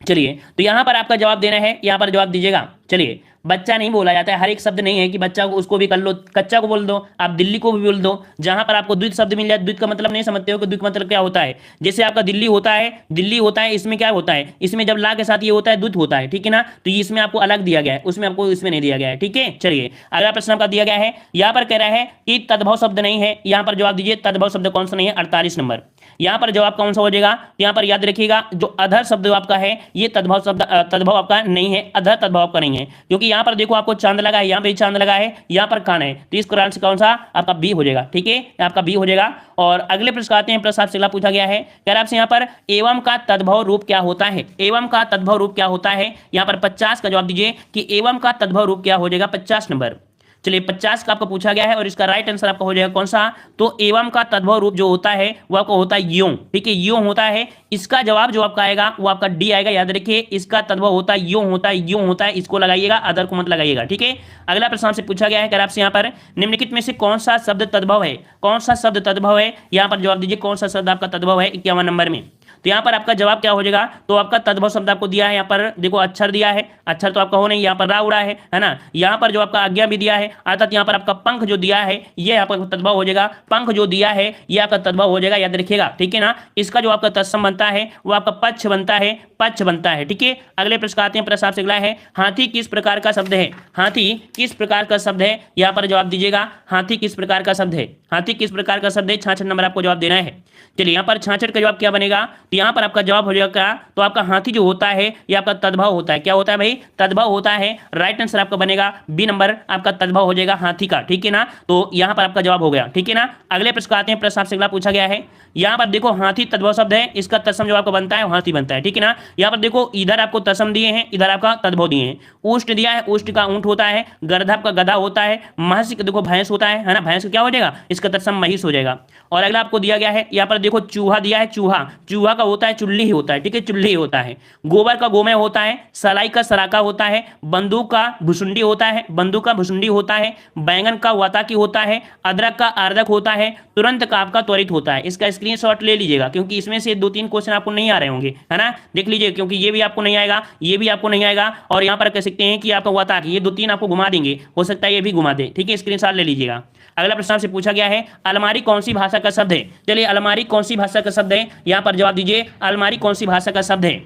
चलिए तो यहाँ पर आपका जवाब देना है, यहाँ पर जवाब दीजिएगा। चलिए बच्चा नहीं बोला जाता है, हर एक शब्द नहीं है कि बच्चा को उसको भी कर लो, कच्चा को बोल दो, आप दिल्ली को भी बोल दो। जहां पर आपको द्वित शब्द मिल जाए, द्वित का मतलब नहीं समझते हो कि द्वित मतलब क्या होता है। जैसे आपका दिल्ली होता है, दिल्ली होता है, इसमें क्या होता है, इसमें जब ला के साथ ये होता है द्वित होता है। ठीक है ना, तो इसमें आपको अलग दिया गया है, उसमें आपको इसमें नहीं दिया गया है। ठीक है, चलिए अगला प्रश्न आपका दिया गया है, यहाँ पर कह रहा है कि तद्भव शब्द नहीं है। यहाँ पर जवाब दीजिए तद्भव शब्द कौन सा नहीं है, 48 नंबर। यहाँ पर जवाब कौन सा हो जाएगा, यहाँ पर याद रखिएगा जो अधर शब्द आपका है ये तद्भव शब्द, तद्भव आपका नहीं है, अधर तद्भव आपका नहीं है, क्योंकि यहाँ पर देखो आपको चांद लगा है, यहाँ पे चांद लगा है, यहाँ पर कान है, तो इस कारण से कौन सा आपका बी हो जाएगा। ठीक है, आपका बी हो जाएगा। और अगले प्रश्न आते हैं। प्रश्न आपसे अगला पूछा गया है, कह रहा आपसे यहाँ पर एवं का तद्भव रूप क्या होता है। एवं का तद्भव रूप क्या होता है, यहाँ पर 50 का जवाब दीजिए कि एवं का तद्भव रूप क्या हो जाएगा, 50 नंबर। चलिए 50 का आपको पूछा गया है, और इसका राइट आंसर आपका हो जाएगा कौन सा, तो एवं का तद्भव रूप जो होता है वो आपको होता है यों। ठीक है, यों होता है। इसका जवाब जो आपका आएगा वो आपका डी आएगा। याद रखिए इसका तद्भव होता है यों होता है, यों होता है, इसको लगाइएगा, अदर को मत लगाइएगा। ठीक है, अगला प्रश्न आपसे पूछा गया है, कह आपसे यहाँ पर निम्नलिखित में से कौन सा शब्द तद्भव है। कौन सा शब्द तद्भव है, यहाँ पर जवाब दीजिए कौन सा शब्द आपका तद्भव है 51 नंबर में। तो यहाँ पर आपका जवाब क्या हो जाएगा, तो आपका तद्भव शब्द आपको दिया है, यहाँ पर देखो अक्षर दिया है, अक्षर तो आपका हो नहीं, यहाँ पर रा उड़ा है ना। यहाँ पर जो आपका आज्ञा भी दिया है, अर्थात यहाँ पर आपका पंख जो दिया है ये यहाँ पर तद्भव हो जाएगा। पंख जो दिया है ये आपका तद्भव हो जाएगा, याद रखिएगा। ठीक है ना, इसका जो आपका तत्सम बनता है वो आपका पक्ष बनता है, पक्ष बनता है। ठीक है, अगले प्रश्न आते हैं। प्रश्न आपसे अगला है, हाथी किस प्रकार का शब्द है। हाथी किस प्रकार का शब्द है, यहाँ पर जवाब दीजिएगा, हाथी किस प्रकार का शब्द है। हाथी किस प्रकार का शब्द है, 66 नंबर आपको जवाब देना है। चलिए यहाँ पर 66 का जवाब क्या बनेगा, तो यहाँ पर आपका जवाब हो जाएगा क्या, तो आपका हाथी जो होता है ये आपका तद्भव होता है। क्या होता है भाई, तद्भव होता है। राइट आंसर आपका बनेगा बी नंबर, आपका तद्भव हो जाएगा हाथी का। ठीक है ना, तो यहाँ पर आपका जवाब हो गया। ठीक है ना, अगले प्रश्न आते हैं। प्रश्न आपसे अगला पूछा गया है, यहाँ पर देखो हाथी तद्भव शब्द है, इसका तत्सम जो आपको बनता है वो हाथी बनता है। ठीक है ना, यहाँ पर देखो इधर आपको तत्सम दिए हैं, इधर आपका तद्भव दिए हैं। ऊष्ट दिया है, ऊष्ट का ऊंट होता है, गर्ध आपका गधा होता है, महिष का देखो भैंस होता है ना, भैंस का क्या हो जाएगा, इसका तत्सम महिष हो जाएगा। और अगला आपको दिया गया है, यहाँ पर देखो चूहा दिया है, चूहा, चूहा का होता है चुल्ली ही होता है। ठीक है, चुल्ली ही होता है। गोबर का गोमय होता है, सलाई का सराका होता है, बंदूक का भुसुंडी होता है, बंदूक का भुसुंडी होता है, बैंगन का वाताकी होता है, अदरक का आर्दक होता है, तुरंत का आपका त्वरित होता है। इसका स्क्रीनशॉट ले लीजिएगा, क्योंकि इसमें से 2-3 क्वेश्चन आपको नहीं आ रहे होंगे, है ना, देख लीजिए, क्योंकि ये भी आपको नहीं आएगा, ये भी आपको नहीं आएगा, और यहाँ पर कह सकते हैं कि आपका वाताकी, ये 2-3 आपको घुमा देंगे, हो सकता है ये भी घुमा दे। ठीक है, स्क्रीनशॉट ले लीजिएगा। अगला प्रश्न आपसे पूछा गया है, अलमारी कौन सी भाषा का शब्द है। चलिए अलमारी कौन सी भाषा का शब्द है, यहाँ पर जवाब दीजिए, अलमारी कौन सी भाषा का शब्द है।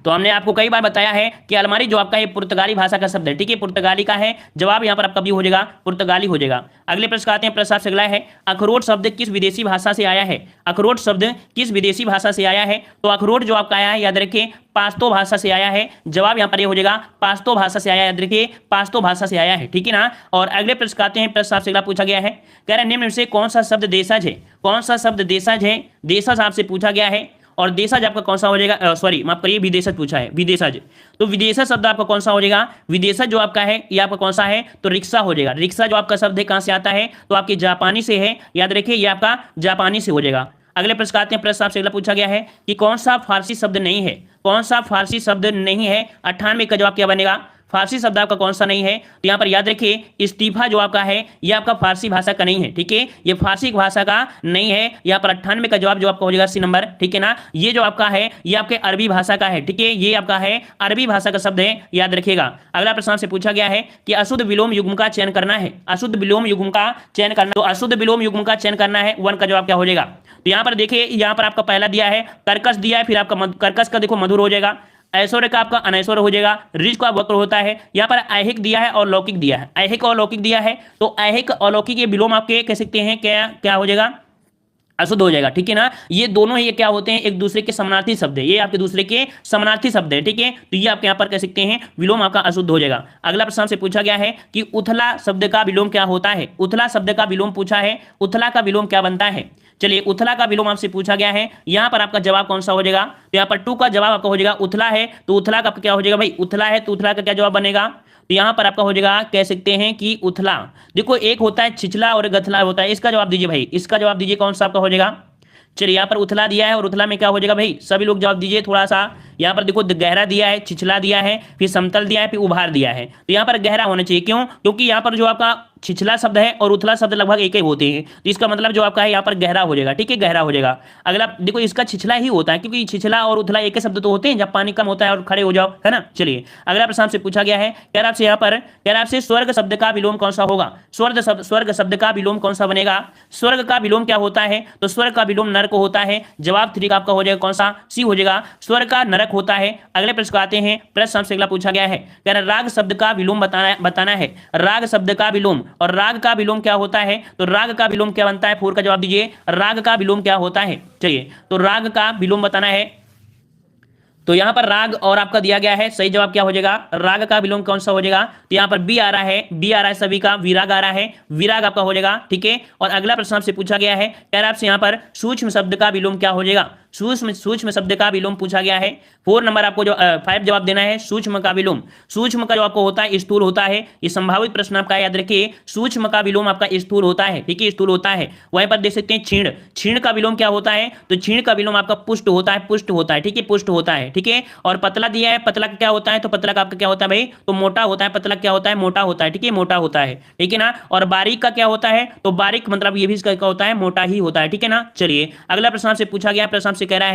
तो हमने आपको कई बार बताया है कि अलमारी जो आपका ये पुर्तगाली भाषा का शब्द है, ठीक है, पुर्तगाली का है। जवाब यहाँ पर आपका भी हो जाएगा पुर्तगाली हो जाएगा। अगले प्रश्न आते हैं, प्रश्न आपसे अगला है, अखरोट शब्द किस विदेशी भाषा से आया है? अखरोट शब्द किस विदेशी भाषा से आया है? तो अखरोट जो आपका आया है, याद रखिए, पाश्तो भाषा से आया है। जवाब यहाँ पर ये हो जाएगा पाश्तो भाषा से आया है, याद रखिए, पाश्तो भाषा से आया है, ठीक है ना। और अगले प्रश्न आते हैं, प्रश्न आपसे अगला पूछा गया है, कह रहे हैं निम्न में से कौन सा शब्द देशज है? कौन सा शब्द देशज है? देशज आपसे पूछा गया है। और देशज आपका कौन सा हो जाएगा? सॉरी माफ करिए, विदेशज पूछा है, विदेशज। तो विदेशज शब्द आपका कौन सा हो जाएगा? विदेशज जो आपका है ये आपका कौन सा है? तो रिक्शा हो जाएगा। रिक्शा जो आपका शब्द है कहां से आता है? तो आपकी जापानी से है, याद रखिए, ये आपका जापानी से हो जाएगा। अगले प्रश्न आते हैं, प्रश्न आपसे अगला पूछा गया है कि कौन सा फारसी शब्द नहीं है? कौन सा फारसी शब्द नहीं है? 98 का जवाब क्या बनेगा? फारसी शब्द आपका कौन सा नहीं है? तो यहाँ पर याद रखिए, इस्तीफा जो आपका है ये आपका फारसी भाषा का नहीं है, ठीक है, ये फारसी भाषा का नहीं है। यहाँ पर 98 का जवाब जो आपका हो जाएगा सी नंबर, ठीक है ना। ये जो आपका है ये आपके अरबी भाषा का है, ठीक है, ये आपका है अरबी भाषा का शब्द है, याद रखिएगा। अगला प्रश्न से पूछा गया है कि अशुद्ध विलोम युग्म का चयन करना है। अशुद्ध विलोम युग्म का चयन करना, तो अशुद्ध विलोम युग्म का चयन करना है, 1 का जवाब क्या हो जाएगा? तो यहाँ पर देखिए, यहाँ पर आपका पहला दिया है कर्कश दिया है, फिर आपका कर्कश का देखो मधुर हो जाएगा, ऐश्वर्य का आपका अनैश्वर्य हो जाएगा, ऋज का वक्र होता है। यहाँ पर ऐहिक दिया है और लौकिक दिया है, ऐहिक और लौकिक दिया है। तो ऐहिक और लौकिक ये विलोम आपके कह सकते हैं क्या क्या हो जाएगा? अशुद्ध हो जाएगा, ठीक है ना। ये दोनों ये क्या होते हैं? एक दूसरे के समानार्थी शब्द है, ये आपके दूसरे के समानार्थी शब्द है, ठीक है। तो ये आपके यहाँ पर कह सकते हैं विलोम आपका अशुद्ध हो जाएगा। अगला प्रश्न से पूछा गया है कि उथला शब्द का विलोम क्या होता है? उथला शब्द का विलोम पूछा है, उथला का विलोम क्या बनता है? चलिए, उथला का विलोम आपसे पूछा गया है, यहाँ पर आपका जवाब कौन सा हो जाएगा? तो यहाँ पर 2 का जवाब आपका हो जाएगा उथला है। तो उथला का क्या हो जाएगा भाई? उथला है तो उथला का क्या जवाब बनेगा? तो यहाँ पर आपका हो जाएगा, कह सकते हैं कि उथला। देखो, एक होता है छिछला और गथला होता है, इसका जवाब दीजिए भाई, इसका जवाब दीजिए, कौन सा आपका हो जाएगा? चलिए, यहाँ पर उथला दिया है और उथला में क्या हो जाएगा भाई? सभी लोग जवाब दीजिए थोड़ा सा। यहाँ पर देखो, गहरा दिया है, छिछला दिया है, फिर समतल दिया है, फिर उभार दिया है। तो यहाँ पर गहरा होना चाहिए, क्यों? क्योंकि यहाँ पर जो आपका छिछला शब्द है और उथला शब्द लगभग एक ही होते हैं, तो इसका मतलब जो आपका है यहाँ पर गहरा हो जाएगा, ठीक है, गहरा हो जाएगा। अगला देखो, इसका छिछला ही होता है, क्योंकि छिछला और उथला एक ही शब्द तो होते हैं जब पानी कम होता है और खड़े हो जाओ, है ना। चलिए, अगला प्रश्न से पूछा गया है, कह रहा आपसे यहाँ पर, कह रहा आपसे स्वर्ग शब्द का विलोम कौन सा होगा? स्वर्ग शब्द का विलोम कौन सा बनेगा? स्वर्ग का विलोम क्या होता है? तो स्वर्ग का विलोम नरक होता है। जवाब 3 का आपका हो जाएगा कौन सा? सी हो जाएगा, स्वर्ग का नरक होता है। अगले प्रश्न आते हैं, प्रश्न हमसे अगला पूछा गया है, कह रहा राग शब्द का विलोम बताना है। राग शब्द का विलोम, और राग का विलोम क्या होता है? तो राग का विलोम क्या बनता है? 4 का जवाब दीजिए, राग का विलोम क्या होता है? चलिए, तो राग का विलोम बताना है। तो यहाँ पर राग और आपका दिया गया है, सही जवाब क्या हो जाएगा? राग का विलोम कौन सा हो जाएगा? तो यहाँ पर बी आ रहा है, बी आ रहा है सभी का, विराग आ रहा है, विराग आपका हो जाएगा, ठीक है। और अगला प्रश्न आपसे पूछा गया है, कह रहा आपसे यहाँ पर सूक्ष्म शब्द का विलोम क्या हो जाएगा? सूक्ष्म शब्द का विलोम पूछा गया है। 4 नंबर आपको जो 5 जवाब देना है, सूक्ष्म का विलोम। सूक्ष्म का जो आपको होता है स्थूल होता है, ये संभावित प्रश्न आपका, याद रखिए, सूक्ष्म का विलोम आपका स्थूल होता है, ठीक है, स्थूल होता है। वहीं पर देख सकते हैं क्षीण, क्षीण का विलोम क्या होता है? तो क्षीण का विलोम आपका पुष्ट होता है, पुष्ट होता है, ठीक है, पुष्ट होता है, ठीक है। और पतला दिया है, पतला का क्या होता है? तो पतला का आपका क्या होता है भाई? तो मोटा होता है। पतला क्या होता है? मोटा होता है, ठीक है, मोटा होता है, ठीक है ना। और बारीक का क्या होता है? तो बारीक मतलब ये भी इसका क्या होता है? मोटा ही होता है, ठीक है ना। चलिए, अगला प्रश्न आपसे पूछा गया, प्रश्न आपसे कह रहा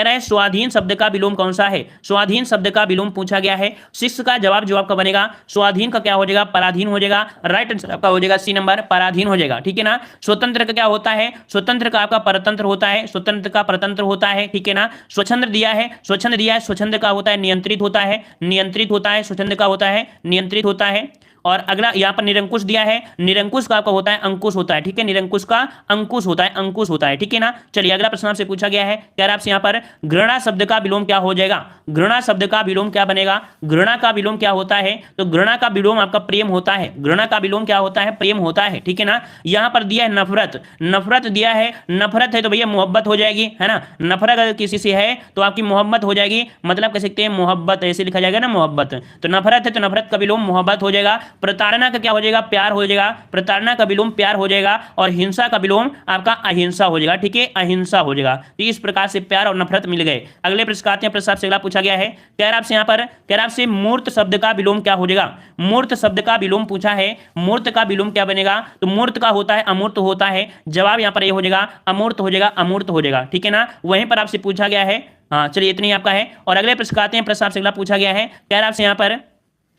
है स्वाधीन शब्द का विलोम कौन सा है? स्वाधीन शब्द का विलोम पूछा गया है। 6 का जवाब जो आपका बनेगा, स्वाधीन का क्या हो जाएगा? पराधीन हो जाएगा। राइट आंसर आपका हो जाएगा सी नंबर, पराधीन हो जाएगा, ठीक है ना। स्वतंत्र का क्या होता है? स्वतंत्र का आपका परतंत्र होता है, स्वतंत्र का परतंत्र होता है, ठीक है ना। स्वच्छंद दिया है, स्वच्छंद दिया है, स्वच्छंद का होता है नियंत्रित होता है, नियंत्रित होता है, स्वच्छंद का होता है नियंत्रित होता है। और अगला यहाँ पर निरंकुश दिया है, निरंकुश का आपका होता है अंकुश होता है, ठीक है, निरंकुश का अंकुश होता है, अंकुश होता है, ठीक है ना। चलिए, अगला प्रश्न आपसे पूछा गया है, कह रहा आपसे यहाँ पर घृणा शब्द का विलोम क्या हो जाएगा? घृणा शब्द का विलोम क्या बनेगा? घृणा का विलोम क्या होता है? तो घृणा का विलोम आपका प्रेम होता है। घृणा का विलोम क्या होता है? प्रेम होता है, ठीक है ना। यहाँ पर दिया है नफरत, नफरत दिया है, नफरत है तो भैया मोहब्बत हो जाएगी, है ना। नफरत अगर किसी से है तो आपकी मोहब्बत हो जाएगी, मतलब कह सकते हैं मोहब्बत, ऐसे लिखा जाएगा ना, मोहब्बत। तो नफरत है तो नफरत का विलोम मोहब्बत हो जाएगा। प्रताड़ना का क्या हो जाएगा? प्यार हो जाएगा। प्रताड़ना का विलोम प्यार हो जाएगा। और हिंसा का विलोम आपका अहिंसा हो जाएगा, ठीक है, अहिंसा हो जाएगा। तो इस प्रकार से प्यार और नफरत मिल गए। अगले प्रश्न आते हैं, प्रश्न आपसे अगला पूछा गया है, कह रहा आपसे यहाँ पर, कह रहा आपसे मूर्त शब्द का विलोम क्या हो जाएगा? मूर्त शब्द का विलोम पूछा है, मूर्त का विलोम क्या बनेगा? तो मूर्त का होता है अमूर्त होता है। जवाब यहाँ पर ये हो जाएगा अमूर्त हो जाएगा, अमूर्त हो जाएगा, ठीक है ना। वहीं पर आपसे पूछा गया है, हाँ चलिए, इतनी आपका है। और अगले प्रश्न आते हैं, प्रश्न आपसे अगला पूछा गया है, कह रहा आपसे यहाँ पर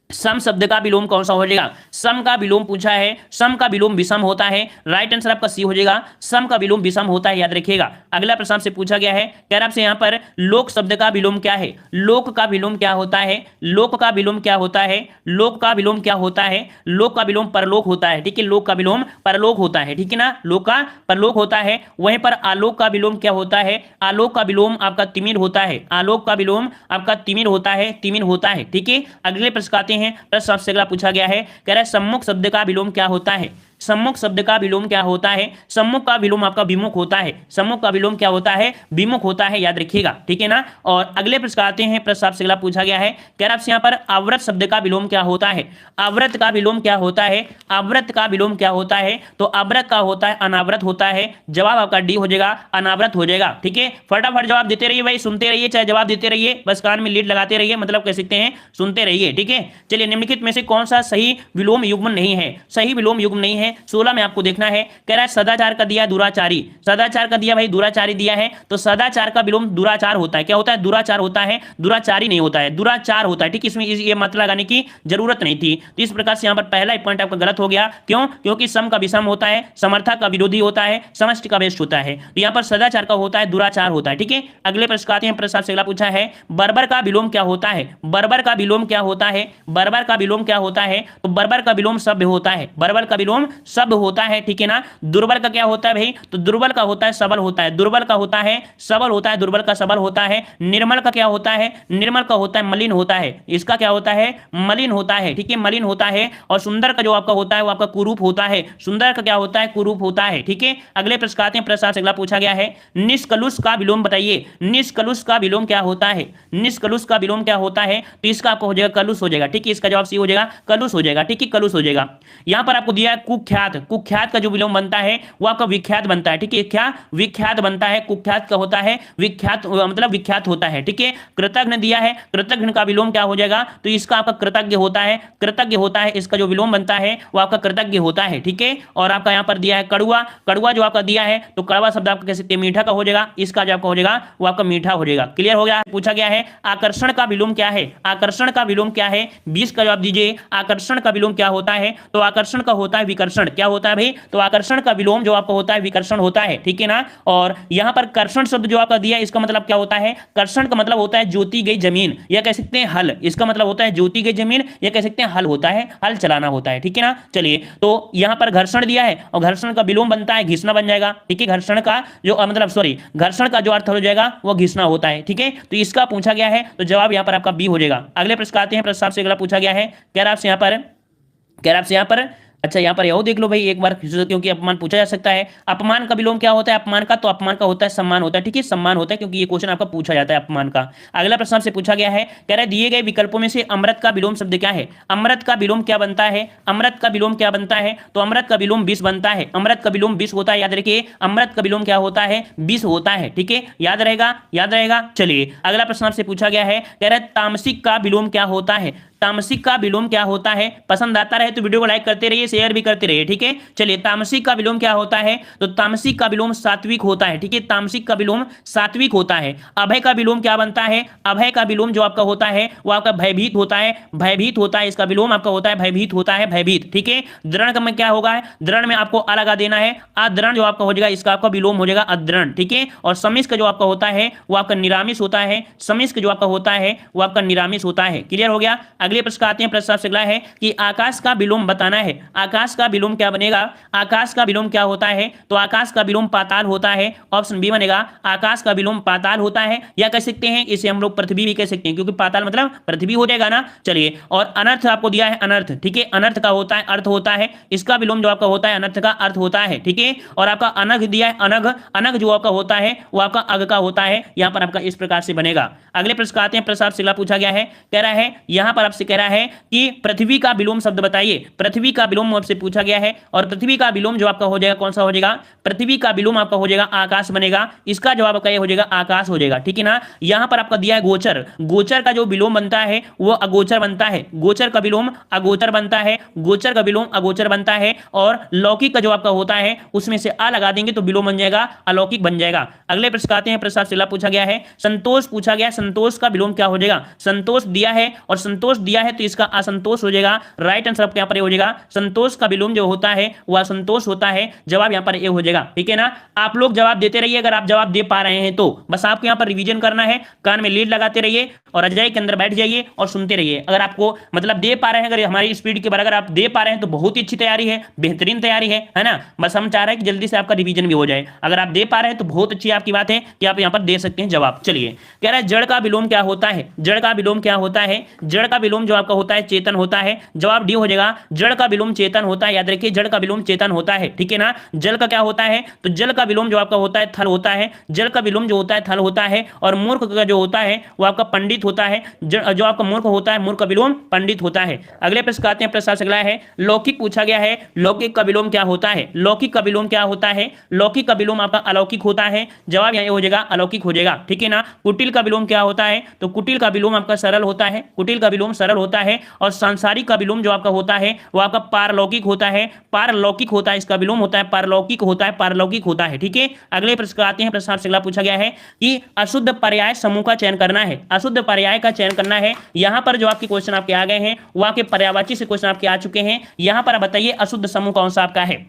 सम शब्द का विलोम कौन सा हो जाएगा? सम का विलोम पूछा है, सम का विलोम विषम होता है, राइट आंसर आपका सी हो जाएगा, सम का विलोम विषम होता है, याद रखिएगा। अगला प्रश्न आपसे पूछा गया है, कह रहा आपसे यहाँ पर लोक शब्द का विलोम क्या है? लोक का विलोम क्या होता है? लोक का विलोम क्या होता है? लोक का विलोम क्या होता है? लोक का विलोम परलोक होता है, ठीक है, लोक का विलोम परलोक होता है, ठीक है ना, लोक का परलोक होता है। वहीं पर आलोक का विलोम क्या होता है? आलोक का विलोम आपका तिमिर होता है, आलोक का विलोम आपका तिमिर होता है, तिमिर होता है, ठीक है। अगले प्रश्न आते हैं, प्रश्न आपसे अगला पूछा गया है, कह रहा है सम्मुख शब्द का विलोम क्या होता है? सम्मुख शब्द का विलोम क्या होता है? सम्मुख का विलोम आपका विमुख होता है, सम्मुख का विलोम क्या होता है? विमुख होता है, याद रखिएगा, ठीक है ना। और अगले प्रश्न आते हैं, प्रश्न आपसे अगला पूछा गया है, कह रहा आपसे यहाँ पर आवृत शब्द का विलोम क्या होता है? आवृत का विलोम क्या होता है? आवृत का विलोम क्या होता है? तो आवृत का होता है अनावृत होता है, जवाब आपका डी हो जाएगा, अनावृत हो जाएगा, ठीक है। फटाफट जवाब देते रहिए भाई, सुनते रहिए, चाहे जवाब देते रहिए, बस कान में लीड लगाते रहिए, मतलब कह सकते हैं सुनते रहिए, ठीक है। चलिए, निम्नलिखित में से कौन सा सही विलोम युग्म नहीं है? सही विलोम युग्म नहीं है, 16 में आपको देखना है। कह रहा है सदाचार का दिया दुराचारी, सदाचार का दिया भाई दुराचारी दिया है, तो सदाचार का विलोम दुराचार होता है, क्या होता है? दुराचार होता है, दुराचारी नहीं होता है, दुराचार होता है, ठीक। इसमें ये मत लगाने की जरूरत नहीं थी। तो इस प्रकार से यहाँ पर पहला ही पॉइंट आपका गलत हो गया, क्यों? क्योंकि सम का विषम होता है, समर्थक का विरोधी होता है, समष्टि का बेस्ट होता है, तो यहाँ पर सदाचार का होता है, दुराचार होता है, ठीक है। अगले प्रश्न आते हैं, प्रश्न से अगला पूछा है, बर्बर का विलोम क्या होता है? बर्बर का विलोम क्या होता है? बर्बर का विलोम क्या होता है? तो बर्बर का विलोम सभ्य होता है, बर्बर का विलोम सभ्य होता है, ठीक है ना। दुर्बल का क्या होता है भाई? तो दुर्बल का होता है सबल होता है, दुर्बल का होता है सबल होता है, दुर्बल का सबल होता है। निर्मल का क्या होता है? निर्मल का होता है मलिन होता है, इसका क्या होता है? मलिन होता है, ठीक है, मलिन होता है। और सुंदर का जो आपका होता है वो आपका कुरूप होता है, सुंदर का क्या होता है? कुरूप होता है, ठीक है। अगले प्रश्न आते हैं, प्रश्न से अगला पूछा गया है, निष्कलुष का विलोम बताइए, निष्कलुष का विलोम क्या होता है? निष्कलुष का विलोम क्या होता है? तो इसका आपको हो जाएगा कलुष हो जाएगा, ठीक है, इसका जवाब सी हो जाएगा, कलुष हो जाएगा, ठीक है, कलुष हो जाएगा। यहां पर आपको दिया है कुख्यात, कुख्यात का जो विलोम बनता है वो आपका विख्यात बनता है, ठीक है, क्या? विख्यात बनता है, कुख्यात का होता है विख्यात, मतलब विख्यात होता है, ठीक है। कृतज्ञ दिया है, कृतज्ञ का विलोम क्या हो जाएगा? तो इसका आपका कृतज्ञ होता है, कृतज्ञ होता है, इसका जो विलोम बनता है वो आपका कृतज्ञ होता है, ठीक है। और आपका यहाँ पर दिया है कड़ुआ, कड़ुआ जो आपका दिया है, तो कड़वा शब्द आपका कह सकते हैं मीठा का हो जाएगा, इसका जो आपका हो जाएगा वो आपका मीठा हो जाएगा। क्लियर हो गया? पूछा गया है आकर्षण का विलोम क्या है? आकर्षण का विलोम क्या है? 20 का जवाब दीजिए। आकर्षण का विलोम क्या होता है? तो आकर्षण का होता है विकर्षण, क्या होता है भाई? तो आकर्षण का विलोम जो आपका होता है विकर्षण होता है, ठीक है ना। और यहां पर कर्षण शब्द जो आपका दिया है, इसका मतलब क्या होता है? कर्षण का मतलब होता है जोती गई जमीन, या कह सकते हैं हल, इसका मतलब होता है जोती गई जमीन, या कह सकते हैं हल होता है, हल चलाना होता है, ठीक है ना। चलिए, तो यहां पर घर्षण दिया है और घर्षण का विलोम बनता है घिसना बन जाएगा, ठीक है। घर्षण का जो मतलब सॉरी घर्षण का जो अर्थ हो जाएगा वो घिसना होता है, ठीक है। तो इसका पूछा गया है, तो जवाब यहां पर आपका बी हो जाएगा। अगले प्रश्न आते हैं, प्रश्न से अगला पूछा गया है, कह रहा आपसे यहां पर अच्छा, यहाँ पर यहो देख लो भाई एक बार, क्योंकि अपमान पूछा जा सकता है। अपमान का विलोम क्या होता है? अपमान का, तो अपमान का होता है सम्मान होता है, ठीक है, सम्मान होता है, क्योंकि ये क्वेश्चन आपका पूछा जाता है अपमान का। अगला प्रश्न से पूछा गया है, कह रहा है दिए गए विकल्पों में से अमृत का विलोम शब्द क्या है? अमृत का विलोम क्या बनता है? अमृत का विलोम क्या बनता है? तो अमृत का विलोम विष बनता है, अमृत का विलोम विष होता है, याद रखिए, अमृत का विलोम क्या होता है? विष होता है, ठीक है, याद रहेगा, याद रहेगा। चलिए, अगला प्रश्न आपसे पूछा गया है, कह रहा है तामसिक का विलोम क्या होता है? तामसिक का विलोम क्या होता है? पसंद आता रहे तो वीडियो को लाइक करते रहिए, शेयर भी करते रहिए, ठीक है। चलिए, तामसिक का विलोम क्या होता है? तो तामसिक का विलोम सात्विक होता है, ठीक है, तामसिक का विलोम सात्विक होता है। अभय का विलोम क्या बनता है? अभय का विलोम जो आपका होता है वो आपका भयभीत होता है, भयभीत होता है, इसका विलोम आपका होता है भयभीत होता है, भयभीत, ठीक है। दृढ़ का में क्या होगा? दृढ़ में आपको आ लगा देना है, अदृढ़ जो आपका हो जाएगा इसका आपका विलोम हो जाएगा अदृढ़, ठीक है। और समिश्र का जो आपका होता है वो आपका निरामिष होता है, समिश्र जो आपका होता है वो आपका निरामिष होता है। क्लियर हो गया? अगले प्रश्न आते हैं, प्रश्न आपसे अगला है कि आकाश का विलोम बताना है। आकाश का विलोम क्या बनेगा? आकाश का विलोम क्या होता है? तो आकाश का विलोम पाताल होता है, ऑप्शन बी बनेगा, आकाश का विलोम पाताल होता है, या कह सकते हैं इसे हम लोग पृथ्वी भी कह सकते हैं, क्योंकि पाताल मतलब पृथ्वी हो जाएगा ना। चलिए, और अनर्थ आपको दिया है अनर्थ, ठीक है, अनर्थ का होता है अर्थ होता है, इसका विलोम जो आपका होता है अनर्थ का अर्थ होता है, ठीक है। और आपका अनघ दिया है अनघ, अनघ जो आपका होता है वो आपका अग का होता है, यहां पर आपका इस प्रकार से बनेगा। अगले प्रश्न आते हैं, प्रश्न आपसे अगला पूछा गया है, कह रहा है यहां पर आपसे कह रहा है कि पृथ्वी का विलोम शब्द बताइए। पृथ्वी का विलोम आपसे पूछा गया है, और पृथ्वी का विलोम जो आपका हो जाएगा कौन सा हो जाएगा? पृथ्वी का विलोम आपका हो जाएगा आकाश बनेगा, इसका जवाब आपका ये हो जाएगा आकाश हो जाएगा, ठीक है ना। यहां पर आपका दिया है गोचर, गोचर का जो विलोम बनता है वो अगोचर बनता है, गोचर का विलोम अगोचर बनता है, गोचर का विलोम अगोचर बनता है। और लौकिक का जो आपका होता है उसमें से आ लगा देंगे तो विलोम बन जाएगा अलौकिक बन जाएगा। अगले प्रश्न आते हैं, प्रश्न से पूछा गया है संतोष पूछा गया, संतोष का विलोम क्या हो जाएगा? संतोष दिया है और संतोष दिया है तो इसका असंतोष हो जाएगा। राइट आंसर आपका यहाँ पर ये हो जाएगा संतोष का विलोम जो होता है वह असंतोष होता है। जवाब यहाँ पर ए हो जाएगा। ठीक है ना, आप लोग जवाब देते रहिए, अगर आप जवाब दे पा रहे हैं तो बस आपको यहाँ पर रिवीजन करना है, कान में लीड लगाते रहिए और अजय के अंदर बैठ जाइए और सुनते रहिए। अगर आपको मतलब दे पा रहे हैं, अगर हमारी स्पीड के बराबर आप दे पा रहे हैं तो बहुत ही अच्छी तैयारी है, बेहतरीन तैयारी है ना। बस हम चाह रहे हैं कि जल्दी से आपका रिवीजन भी हो जाए। अगर आप दे पा रहे हैं तो बहुत अच्छी आपकी बात है कि आप यहाँ पर दे सकते हैं जवाब। चलिए, कह रहा है जड़ का विलोम क्या होता है? जड़ का विलोम क्या होता है? जड़ का विलोम जो आपका होता है चेतन होता है। जवाब डी हो जाएगा, जड़ का विलोम चेतन होता है। याद रखिए, जड़ का विलोम चेतन होता है। ठीक है ना, जल का क्या होता है? तो जल का विलोम जो आपका होता है थल होता है। जल का विलोम जो होता है थल होता है। और मूर्ख का जो होता है वो आपका पंडित होता है। जो आपका मूर्ख होता है, मूर्ख का विलोम पंडित होता है। अगले प्रश्न आते हैं, प्रश्न अगला है लौकिक पूछा गया है। लौकिक का विलोम क्या होता है? लौकिक का विलोम क्या होता है? लौकिक का विलोम आपका अलौकिक होता है। जवाब यहाँ हो जाएगा अलौकिक हो जाएगा। ठीक है ना, कुटिल का विलोम क्या होता है? तो कुटिल का विलोम आपका सरल होता है। कुटिल का विलोम सरल होता है। और सांसारिक का विलोम जो आपका होता है वो आपका पारलौकिक होता है। पारलौकिक होता है, इसका विलोम होता है पारलौकिक होता है, पारलौकिक होता है। ठीक है, अगले प्रश्न आते हैं, प्रश्न अगला पूछा गया है कि अशुद्ध पर्याय समूह का चयन करना है। अशुद्ध पर्याय का चयन करना है। यहां पर जो आपके क्वेश्चन आपके आ गए हैं वो आपके पर्यायवाची से क्वेश्चन आपके आ चुके हैं। यहां पर आप बताइए अशुद्ध समूह कौन सा आपका है?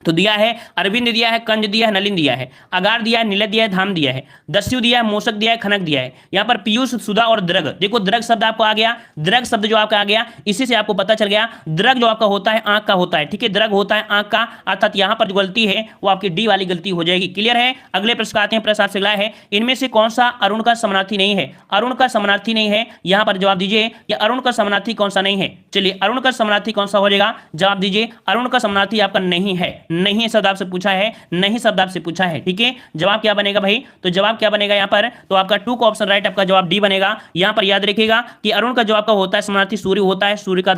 तो दिया है अरविंद, दिया है कंज, दिया है नलिन, दिया है अगार, दिया है नीलत, दिया है धाम, दिया है दस्यु, दिया है मूषक, दिया है खनक, दिया है यहाँ पर पीयूष, सुधा और द्रग। देखो द्रग शब्द आपको आ गया, द्रग शब्द जो आपका आ गया, इसी से आपको पता चल गया द्रग जो आपका होता है आंख का होता है। ठीक है, द्रग होता है आंख का, अर्थात यहाँ पर जो गलती है वो आपकी डी वाली गलती हो जाएगी। क्लियर है। अगले प्रश्न आते हैं, प्रश्न अगला है इनमें से कौन सा अरुण का समानार्थी नहीं है? अरुण का समानार्थी नहीं है, यहाँ पर जवाब दीजिए कि अरुण का समानार्थी कौन सा नहीं है। चलिए, अरुण का समानार्थी कौन सा हो जाएगा? जवाब दीजिए, अरुण का समानार्थी आपका नहीं है। नहीं है शब्द आपसे पूछा है, नहीं शब्द आपसे पूछा है। ठीक है, जवाब क्या बनेगा भाई? तो जवाब क्या बनेगा यहाँ पर? तो आपका 2 का ऑप्शन राइट, आपका जवाब डी बनेगा। यहाँ पर याद रखिएगा कि अरुण का जो आपका होता है समानार्थी सूर्य होता है। सूर्य का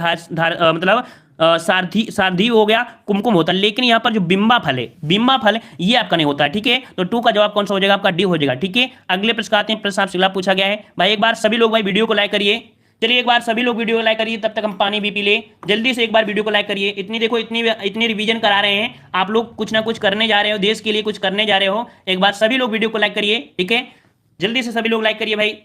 मतलब सारधी हो गया, कुमकुम होता है। लेकिन यहाँ पर जो बिंबा फल है, बिंबा फल ये आपका नहीं होता है। ठीक है, तो 2 का जवाब कौन सा हो जाएगा? आपका डी हो जाएगा। ठीक है, अगले प्रश्न आते हैं, प्रश्न आपसे पूछा गया है भाई। एक बार सभी लोग भाई वीडियो को लाइक करिए। चलिए, एक बार सभी लोग वीडियो को लाइक करिए, तब तक हम पानी भी पी ले। जल्दी से एक बार वीडियो को लाइक करिए। इतनी देखो, इतनी रिवीजन करा रहे हैं आप लोग, कुछ ना कुछ करने जा रहे हो, देश के लिए कुछ करने जा रहे हो। एक बार सभी लोग वीडियो को लाइक करिए। ठीक है, जल्दी से सभी लोग लाइक करिए भाई।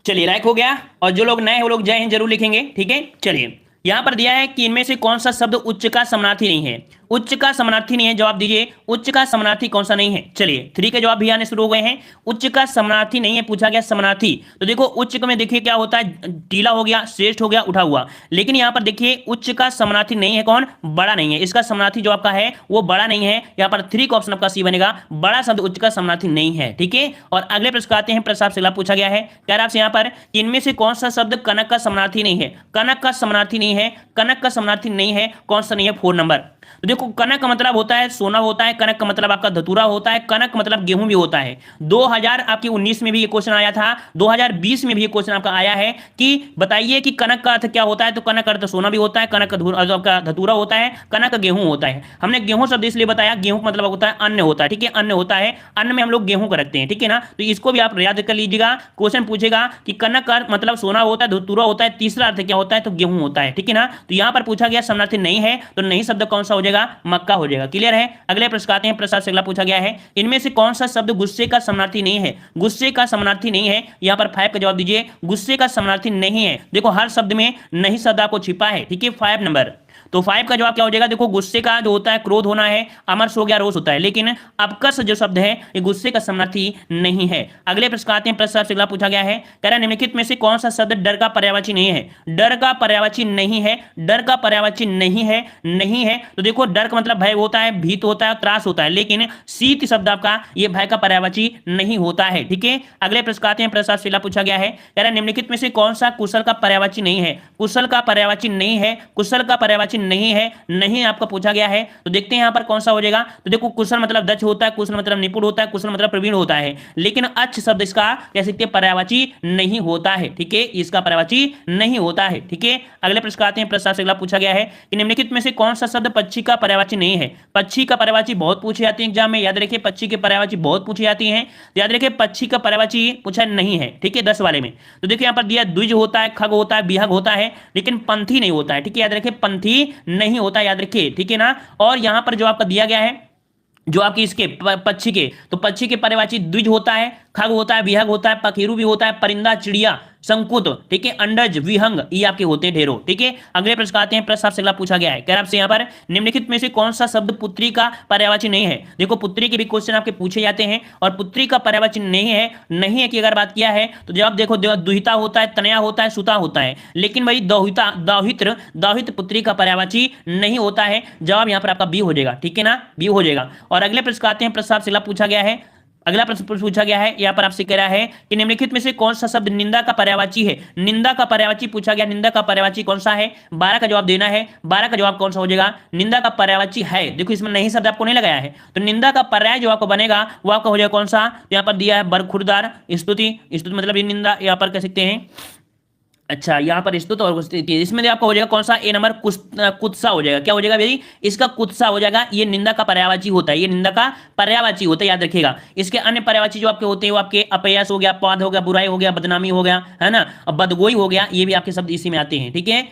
चलिए, लाइक हो गया। और जो लोग नए हैं वो लोग जय हिंद जरूर लिखेंगे। ठीक है, चलिए, यहां पर दिया है कि इनमें से कौन सा शब्द उच्च का समानार्थी नहीं है? उच्च का समानार्थी नहीं है, जवाब दीजिए उच्च का समानार्थी कौन सा नहीं है। चलिए, 3 के जवाब भी आने शुरू हो गए हैं। उच्च का समानार्थी नहीं है, पूछा गया समानार्थी। तो देखो उच्च में देखिए क्या होता है, टीला हो गया, श्रेष्ठ हो गया, उठा हुआ। लेकिन यहां पर देखिए उच्च का समानार्थी नहीं है कौन? बड़ा नहीं है। इसका समानार्थी जो आपका है वो बड़ा नहीं है। यहां पर 3 का ऑप्शन आपका सी बनेगा, बड़ा शब्द उच्च का समानार्थी नहीं है। ठीक है, और अगले प्रश्न आते हैं, प्रश्न आपसे पूछा गया है, कह रहा है आपसे यहां पर कि इनमें से कौन सा शब्द कनक का समानार्थी नहीं है? कनक का समानार्थी नहीं है, कनक का समानार्थी नहीं है, कौन सा नहीं है? 4 नंबर। तो देखो, कनक का मतलब होता है सोना होता है, कनक का मतलब आपका धतूरा होता है, कनक का मतलब गेहूं भी होता है। 2019 में भी ये क्वेश्चन आया था, 2020 में भी ये क्वेश्चन आपका आया है कि बताइए कि कनक का अर्थ क्या होता है? तो कनक का अर्थ सोना भी होता है, कनक का आपका धतूरा होता है, कनक का गेहूं होता है। हमने गेहूं शब्द इसलिए बताया, गेहूं का मतलब होता है अन्न होता है। ठीक है, अन्न होता है, अन्न में हम लोग गेहूं का रखते हैं। ठीक है ना, तो इसको भी आप याद कर लीजिएगा। क्वेश्चन पूछेगा कि कनक का मतलब सोना होता है, धतूरा होता है, तीसरा अर्थ क्या होता है? तो गेहूं होता है। ठीक है ना, तो यहां पर पूछा गया समानार्थी नहीं है, तो नहीं शब्द कौन सा हो जाएगा? मक्का हो जाएगा। क्लियर है। अगले प्रश्न आते हैं, प्रश्न से अगला पूछा गया है, इनमें से कौन सा शब्द गुस्से का समानार्थी नहीं है? गुस्से का समानार्थी नहीं है, यहां पर 5 का जवाब दीजिए, गुस्से का समानार्थी नहीं है। देखो हर शब्द में नहीं शब्द आपको छिपा है। ठीक है, 5 नंबर। तो 5 का जवाब क्या हो जाएगा? देखो गुस्से का जो होता है क्रोध होना है, अमर्ष हो गया, रोष होता है, लेकिन अपकर्ष जो शब्द है ये गुस्से का समानार्थी नहीं है। अगले प्रश्न आते हैं, प्रश्न से अगला पूछा गया है, कह रहा है निम्नलिखित में से कौन सा शब्द डर का पर्यायवाची नहीं है? डर का पर्यायवाची नहीं है, डर का पर्यायवाची नहीं है, नहीं है। तो देखो डर का मतलब भय होता है, भीत होता है, त्रास होता है, लेकिन शीत शब्द आपका ये भय का पर्यायवाची नहीं होता है। ठीक है, अगले प्रश्न आते हैं, प्रश्न से अगला पूछा गया है, कह रहा है निम्नलिखित में से कौन सा कुशल का पर्यायवाची नहीं है? कुशल का पर्यायवाची नहीं है, कुशल का पर्यायवाची नहीं है, नहीं आपका पूछा गया है। तो देखते हैं यहां पर कौन सा हो जाएगा। तो देखो कुशल मतलब दक्ष होता है, कुशल मतलब निपुण होता है, कुशल मतलब प्रवीण होता है, लेकिन अच्छ शब्द इसका कह सकते हैं पर्यायवाची नहीं होता है। ठीक है, इसका पर्यायवाची नहीं होता है। ठीक है, अगले प्रश्न आते हैं, प्रश्न से अगला पूछा गया है कि निम्नलिखित में से कौन सा शब्द पक्षी का पर्यायवाची नहीं है? पक्षी का पर्यायवाची बहुत पूछे जाते हैं एग्जाम में, याद रखिए पक्षी के पर्यायवाची बहुत पूछी जाती हैं, तो याद रखिए पक्षी का पर्यायवाची पूछा नहीं है। ठीक है, 10 वाले में। तो देखिए यहां पर दिया द्विज होता है, खग होता है, बिहग होता है, लेकिन पंथी नहीं होता है। ठीक है, याद रखिए पंथी नहीं होता, याद रखिए। ठीक है ना, और यहां पर जो आपका दिया गया है जो आपकी इसके पक्षी के, तो पक्षी के पर्यायवाची द्विज होता है, खग होता है, विहग होता है, पखेरु भी होता है, परिंदा, चिड़िया, शंकुत, ठीक है, अंडज, विहंग, ये आपके होते हैं ढेरों, ठीक है। अगले प्रश्न आते हैं, प्रश्न आपसे अगला पूछा गया है, कह रहा आपसे यहाँ पर निम्नलिखित में से कौन सा शब्द पुत्री का पर्यायवाची नहीं है। देखो पुत्री के भी क्वेश्चन आपके पूछे जाते हैं और पुत्री का पर्यायवाची नहीं है, नहीं है की अगर बात किया है तो जवाब देखो दुहिता होता है, तनया होता है, सुता होता है, लेकिन भाई दौहिता, दाहित्र, दाहित पुत्री का पर्यायवाची नहीं होता है। जवाब यहाँ पर आपका बी हो जाएगा, ठीक है ना, बी हो जाएगा। और अगले प्रश्न आते हैं, प्रश्न आपसे अगला पूछा गया है, अगला प्रश्न पूछा गया है, यहाँ पर आपसे कह रहा है कि निम्नलिखित में से कौन सा शब्द निंदा का पर्यायवाची है। निंदा का पर्यायवाची पूछा गया, निंदा का पर्यायवाची कौन सा है, 12 का जवाब देना है। 12 का जवाब कौन सा हो जाएगा, निंदा का पर्यायवाची है, देखो इसमें नहीं शब्द आपको नहीं लगाया है, तो निंदा का पर्याय जो आपको बनेगा वो आपका हो जाएगा कौन सा, तो यहाँ पर दिया है बरखुरदार, स्तुति, स्तुति मतलब ये निंदा यहाँ पर कह सकते हैं। अच्छा, यहाँ पर स्तुत और स्तुति, इसमें आपका हो जाएगा कौन सा, ए नंबर कुत्सा हो जाएगा। क्या हो जाएगा भाई, इसका कुत्सा हो जाएगा। ये निंदा का पर्यायवाची होता है, ये निंदा का पर्यायवाची होता है, याद रखिएगा। इसके अन्य पर्यायवाची जो आपके होते हैं वो आपके अपयश हो गया, अपवाद हो गया, बुराई हो गया, बदनामी हो गया, है ना, बदगोई हो गया, ये भी आपके शब्द इसी में आते हैं, ठीक है,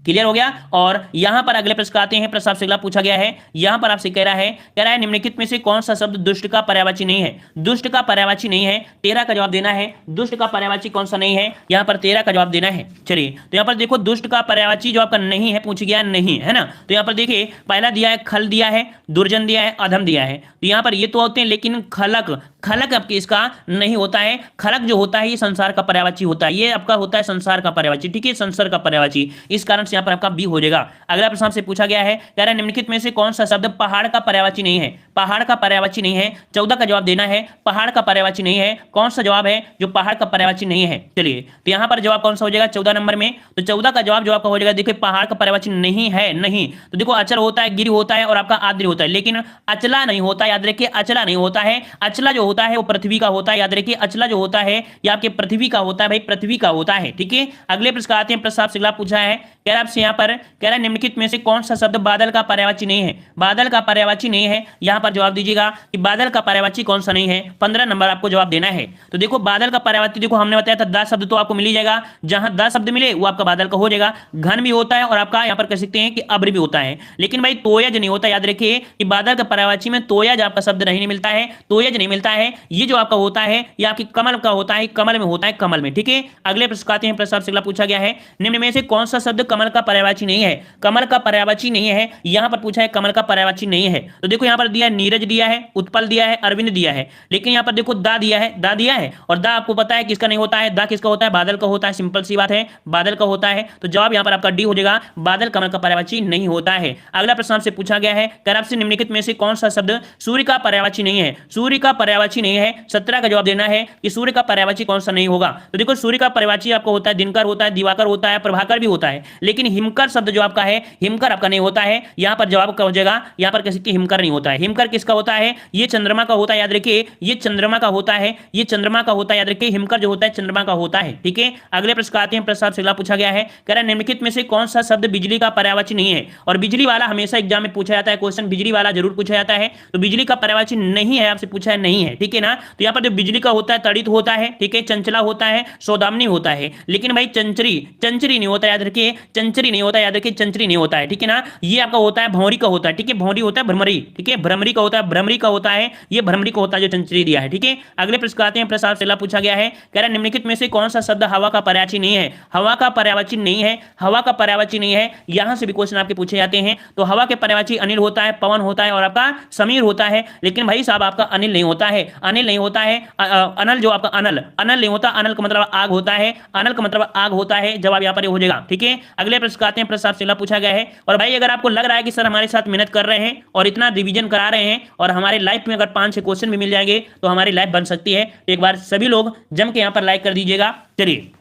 क्लियर हो गया। और यहां पर अगले प्रश्न आते हैं, प्रश्न आपसे अगला पूछा गया है, यहां पर आपसे कह रहा है निम्नलिखित में से कौन सा शब्द दुष्ट का पर्यायवाची नहीं है। दुष्ट का पर्यायवाची नहीं है, 13 का जवाब देना है। दुष्ट का पर्यायवाची कौन सा नहीं है, यहां पर 13 का जवाब देना है। चलिए, तो यहां पर देखो दुष्ट का पर्यायवाची जो आपका नहीं है पूछ गया, नहीं है ना, तो यहां पर देखिए पहला दिया है खल दिया है, दुर्जन दिया है, अधम दिया है, तो यहां पर ये तो होते हैं, लेकिन खलक, खलक आपके इसका नहीं होता है। खलक जो होता है ये संसार का पर्यायवाची होता है, ये आपका होता है संसार का पर्यायवाची, ठीक है, संसार का पर्यायवाची, इस कारण से यहाँ पर आपका बी हो जाएगा। अगला प्रश्न आपसे पूछा गया है, कह रहा है निम्नलिखित में से कौन सा शब्द पहाड़ का पर्यायवाची नहीं है। पहाड़ का पर्यायवाची नहीं है, 14 का जवाब देना है। पहाड़ का पर्यायवाची नहीं है, कौन सा जवाब है जो पहाड़ का पर्यायवाची नहीं है। चलिए, तो यहाँ पर जवाब कौन सा हो जाएगा 14 नंबर में, तो 14 का जवाब जो आपका हो जाएगा, देखिए पहाड़ का पर्यायवाची नहीं है, नहीं, तो देखो अचल होता है, गिरी होता है और आपका आद्री होता है, लेकिन अचला नहीं होता, याद रखिए, अचला नहीं होता है। अचला जो होता है वो पृथ्वी का होता है, याद रखिए, अचला जो होता है ये आपके पृथ्वी का होता है, भाई पृथ्वी का होता है, ठीक है। अगले प्रश्न आते हैं, प्रश्न आपसे अगला पूछा है, कह रहा है आपसे यहाँ पर, कह रहा है निम्नलिखित में से कौन सा शब्द बादल का पर्यायवाची नहीं है। बादल का पर्यायवाची नहीं है, यहाँ पर जवाब दीजिएगा कि बादल का पर्यायवाची कौन सा नहीं है। 15 नंबर आपको जवाब देना है। तो देखो बादल का पर्यायवाची, देखो हमने बताया था 10 शब्द तो आपको मिल ही जाएगा, जहां 10 शब्द मिले वो आपका बादल का हो जाएगा। घन भी होता है और आपका यहाँ पर कह सकते हैं कि अब्र भी होता है, लेकिन भाई तोयज नहीं होता, याद रखिए कि बादल का पर्यायवाची में तोयज आपका शब्द नहीं मिलता है, तोयज नहीं मिलता है। ये जो आपका होता है ये आपकी कमल का होता है, कमल में होता है, कमल में, ठीक है। अगले प्रश्न आते हैं, प्रश्न आपसे अगला पूछा गया है, निम्न में से कौन सा शब्द कमल का पर्यायवाची नहीं है। कमल का पर्यायवाची नहीं है, यहां पर पूछा है कमल का पर्यायवाची नहीं है, तो देखो यहां पर दिया है नीरज दिया है, उत्पल दिया है, अरविंद दिया है, लेकिन यहां पर देखो दा दिया है, दा दिया है, और दा आपको पता है किसका नहीं होता है, दा किसका होता है, बादल का होता है, सिंपल सी बात है, बादल का होता है। तो जवाब यहां पर आपका डी हो जाएगा, बादल कमल का पर्यायवाची नहीं होता है। अगला प्रश्न आपसे पूछा गया है, कर आपसे निम्नलिखित में से कौन सा शब्द सूर्य का पर्यायवाची नहीं है। सूर्य का पर्यायवाची नहीं है, 17 का जवाब देना है कि सूर्य का पर्यायवाची कौन सा नहीं होगा। तो देखो सूर्य का पर्यायवाची आपको होता है दिनकर होता है, दिवाकर होता है, प्रभाकर भी होता है, लेकिन हिमकर शब्द जो आपका है, हिमकर आपका नहीं होता है। यहां पर जवाब क्या हो जाएगा, यहां पर किसी की हिमकर नहीं होता है। हिमकर किसका होता है, ये चंद्रमा का होता है, याद रखिए, ये चंद्रमा का होता है, ये चंद्रमा का होता है, याद रखिए, हिमकर जो होता है चंद्रमा का होता है, ठीक है। अगले प्रश्न आते हैं, प्रश्न आपसे अगला पूछा गया है, कह रहा है निम्नलिखित में से कौन सा शब्द बिजली का पर्यायवाची नहीं है। और बिजली वाला हमेशा एग्जाम में पूछा जाता है क्वेश्चन, बिजली वाला जरूर पूछा जाता है, तो बिजली का पर्यायवाची नहीं है, आपसे पूछा है नहीं है, ठीक है ना। तो यहाँ पर जो बिजली का होता है तड़ित होता है, ठीक है, चंचला होता है, सौदामिनी होता है, लेकिन भाई चंचरी, चंचरी नहीं होता, याद रखिए, चंचरी नहीं होता, याद रखिए, चंचरी नहीं होता है, ठीक है ना। ये आपका होता है भौरी का होता है, ठीक है, भौरी होता है भ्रमरी, ठीक है, भ्रमरी का होता है, भ्रमरी का होता है, ये भ्रमरी का होता है जो चंचरी दिया है, ठीक है। अगले प्रश्न आते हैं, प्रश्न आपसे अगला पूछा गया है, कह रहा है निम्नलिखित में से कौन सा शब्द हवा का पर्यायवाची नहीं है। हवा का पर्यायवाची नहीं है, हवा का पर्यायवाची नहीं है, यहां से भी क्वेश्चन आपके पूछे जाते हैं। तो हवा के पर्यायवाची अनिल होता है, पवन होता है और आपका समीर होता है, लेकिन भाई साहब आपका अनिल नहीं होता है, अनिल नहीं होता है, अनल जो आपका अनल, अनल नहीं होता, अनल का मतलब आग होता है, अनल का मतलब आग होता है, जवाब यहाँ पर हो जाएगा, ठीक है। अगले प्रश्न आते हैं, प्रश्न आपसे अगला पूछा गया है, और भाई अगर आपको लग रहा है कि सर हमारे साथ मेहनत कर रहे हैं और इतना रिवीजन करा रहे हैं और हमारे लाइफ में अगर 5-6 क्वेश्चन भी मिल जाएंगे तो हमारी लाइफ बन सकती है, तो एक बार सभी लोग जम के यहाँ पर लाइक कर दीजिएगा। चलिए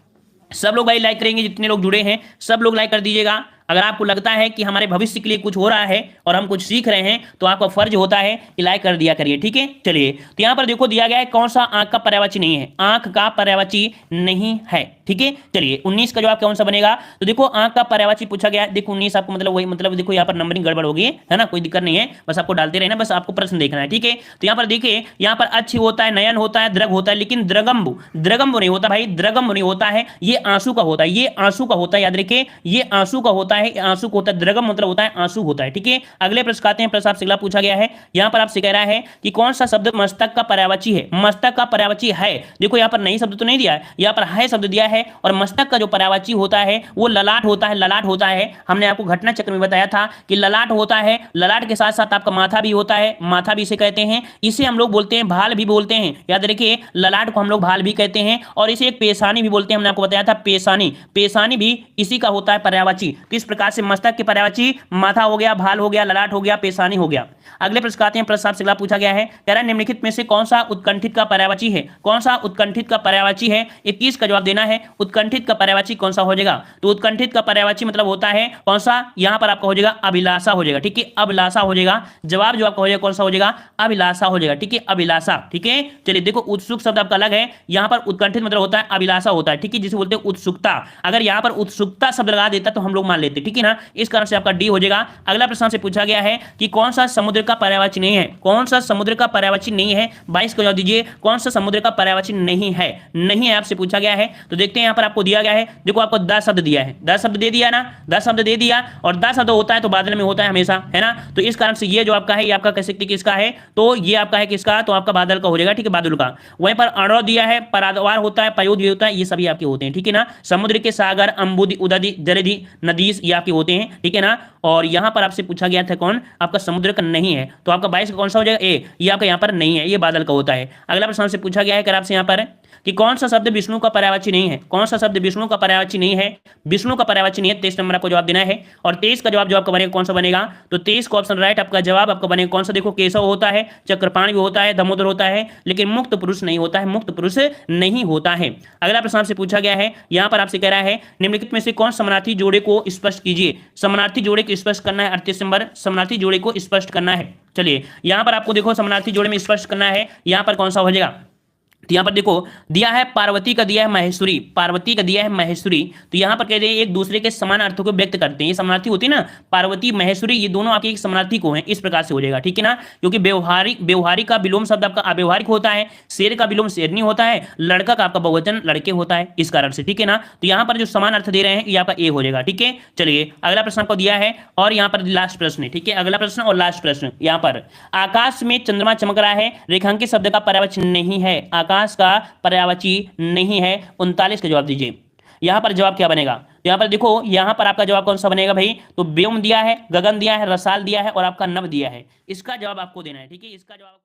सब लोग भाई लाइक करेंगे, जितने लोग जुड़े हैं सब लोग लाइक कर दीजिएगा। अगर आपको लगता है कि हमारे भविष्य के लिए कुछ हो रहा है और हम कुछ सीख रहे हैं तो आपका फर्ज होता है कि लाइक कर दिया करिए, ठीक है। चलिए तो यहां पर देखो दिया गया है कौन सा आंख का पर्यायवाची नहीं है, आंख का पर्यायवाची नहीं है, ठीक है। चलिए 19 का जवाब कौन सा बनेगा, तो देखो आंख का पर्यायवाची पूछा गया है, देखो 19 आपको मतलब वही मतलब देखो यहाँ पर नंबरिंग गड़बड़ होगी, है ना, कोई दिक्कत नहीं है, बस आपको डालते रहना, बस आपको प्रश्न देखना है, ठीक है। तो यहाँ पर देखिए यहाँ पर अच्छी होता है, नयन होता है, द्रग होता है, लेकिन द्रगम्बु, द्रगम्बु नहीं होता भाई, द्रगम्बु नहीं होता है, ये आंसू का होता है, ये आंसू का होता है, याद रखिए ये आंसू का होता है आंसू होता है, द्रगम मतलब होता है आंसू होता है। ठीक है, अगले प्रश्न आते हैं। प्रश्न आपसे अगला पूछा गया है, यहाँ पर आपसे कह रहा है कि कौन सा शब्द मस्तक का पर्यायवाची है। मस्तक का पर्यायवाची है, देखो यहाँ पर नहीं शब्द तो नहीं दिया है, यहाँ पर है शब्द दिया है, और मस्तक का जो पर्यायवाची होता है वो ललाट होता है। ललाट होता है, हमने आपको घटना चक्र में बताया था कि ललाट होता है, ललाट के साथ साथ आपका माथा भी होता है, माथा भी इसे कहते हैं। इसे हम लोग बोलते हैं भाल भी बोलते हैं, याद रखिए ललाट को हम लोग भाल भी कहते हैं, और इसे एक पेशानी भी बोलते हैं, हमने आपको बताया था पेशानी। पेशानी भी इसी का होता है पर्यायवाची। किस प्रकार से मस्तक के पर्यायवाची माथा हो गया, भाल हो गया, ललाट हो गया, पेशानी हो गया। अगले प्रश्न आते हैं। प्रश्न आपसे अगला पूछा गया है, कह रहा है निम्नलिखित में से कौन सा उत्कंठित का पर्यायवाची है। कौन सा उत्कंठित का पर्यायवाची है, 21 का जवाब देना है। उत्कंठित का पर्यायवाची कौन सा हो जाएगा, तो उत्कंठित का पर्यायवाची मतलब होता है कौन सा, यहां पर आपका हो जाएगा अभिलाषा हो जाएगा। ठीक है, अभिलाषा हो जाएगा, जवाब जो आपका हो जाएगा कौन सा हो जाएगा, अभिलाषा हो जाएगा। ठीक है, अभिलाषा। ठीक है, चलिए देखो उत्सुक शब्द आपका अलग है, यहां पर उत्कंठित मतलब होता है अभिलाषा होता है। ठीक है, जिसे बोलते हैं उत्सुकता। अगर यहां पर उत्सुकता शब्द लगा देता तो हम लोग मान लेते। ठीक है ना, इस कारण से आपका डी हो जाएगा। अगला प्रश्न से पूछा गया है कि कौन सा समुद्र का पर्यायवाची नहीं है। कौन सा समुद्र का पर्यायवाची नहीं है, 22 का जवाब दीजिए। कौन सा समुद्र का पर्यायवाची नहीं है, नहीं है आपसे पूछा गया है। तो देखते हैं यहां पर आपको दिया गया है, देखो आपको 10 शब्द दिया है, 10 शब्द दे दिया ना, 10 शब्द दे दिया, और 10 शब्द होता है तो बादल में होता है हमेशा, है ना। तो इस कारण से ये जो आपका है ये आपका कह सकते किसका है, तो ये आपका है किसका, तो आपका बादल का हो जाएगा। ठीक है, बादल का। वहीं पर अणो दिया है, पराद्वार होता है, पयोद भी होता है, ये सभी आपके होते हैं। ठीक है ना, समुद्र के सागर, अंबुदि, उदधि, जलधि, नदीस ये आपके होते हैं। ठीक है ना, और यहां पर आपसे पूछा गया था कौन, आपका समुद्र का नहीं है, तो आपका 22 का कौन सा हो जाएगा, ए, ये आपका यहां पर नहीं है, ये बादल का होता है। अगला प्रश्न से पूछा गया है कर आपसे यहां पर कि कौन सा शब्द विष्णु का पर्यायवाची नहीं है। कौन सा शब्द विष्णु का पर्यायवाची नहीं है, विष्णु का पर्यायवाची नहीं है। 23 नंबर आपको जवाब देना है, और 23 का जवाब जो आपका बनेगा कौन सा बनेगा, तो 23 का ऑप्शन राइट आपका जवाब आपका बनेगा कौन सा, देखो केशव होता है, चक्रपाणि भी होता है, दामोदर होता है, लेकिन मुक्त पुरुष नहीं होता है, मुक्त पुरुष नहीं होता है। अगला प्रश्न आपसे पूछा गया है, यहां पर आपसे कह रहा है निम्नलिखित में से कौन समानार्थी जोड़े को स्पष्ट कीजिए। समानार्थी जोड़े को स्पष्ट करना है, 38 नंबर समानार्थी जोड़े को स्पष्ट करना है। चलिए यहां पर आपको देखो समानार्थी जोड़े में स्पष्ट करना है, यहां पर कौन सा हो जाएगा, तो यहाँ पर देखो दिया है पार्वती का दिया है महेश्वरी, पार्वती का दिया है महेश्वरी, तो यहाँ पर कहते हैं एक दूसरे के समान अर्थों को व्यक्त करते हैं, ये समानार्थी होती है ना, पार्वती महेश्वरी ये दोनों आपके एक समानार्थी को हैं, इस प्रकार से हो जाएगा। ठीक है ना, क्योंकि व्यवहारिक का विलोम शब्द आपका अव्यवहारिक होता है, शेर का विलोम शेरनी होता है, लड़का का आपका बहुवचन लड़के होता है, इस कारण से। ठीक है ना, तो यहाँ पर जो समान अर्थ दे रहे हैं ये आपका ए हो जाएगा। ठीक है, चलिए अगला प्रश्न आपको दिया है, और यहाँ पर लास्ट प्रश्न है। ठीक है, अगला प्रश्न और लास्ट प्रश्न, यहाँ पर आकाश में चंद्रमा चमक रहा है, रेखांकित शब्द का पर्यायवाची नहीं है, आकाश का पर्यायवाची नहीं है। 39 का जवाब दीजिए, यहां पर जवाब क्या बनेगा, यहां पर देखो यहां पर आपका जवाब कौन सा बनेगा भाई, तो व्योम दिया है, गगन दिया है, रसाल दिया है, और आपका नभ दिया है, इसका जवाब आपको देना है। ठीक है, इसका जवाब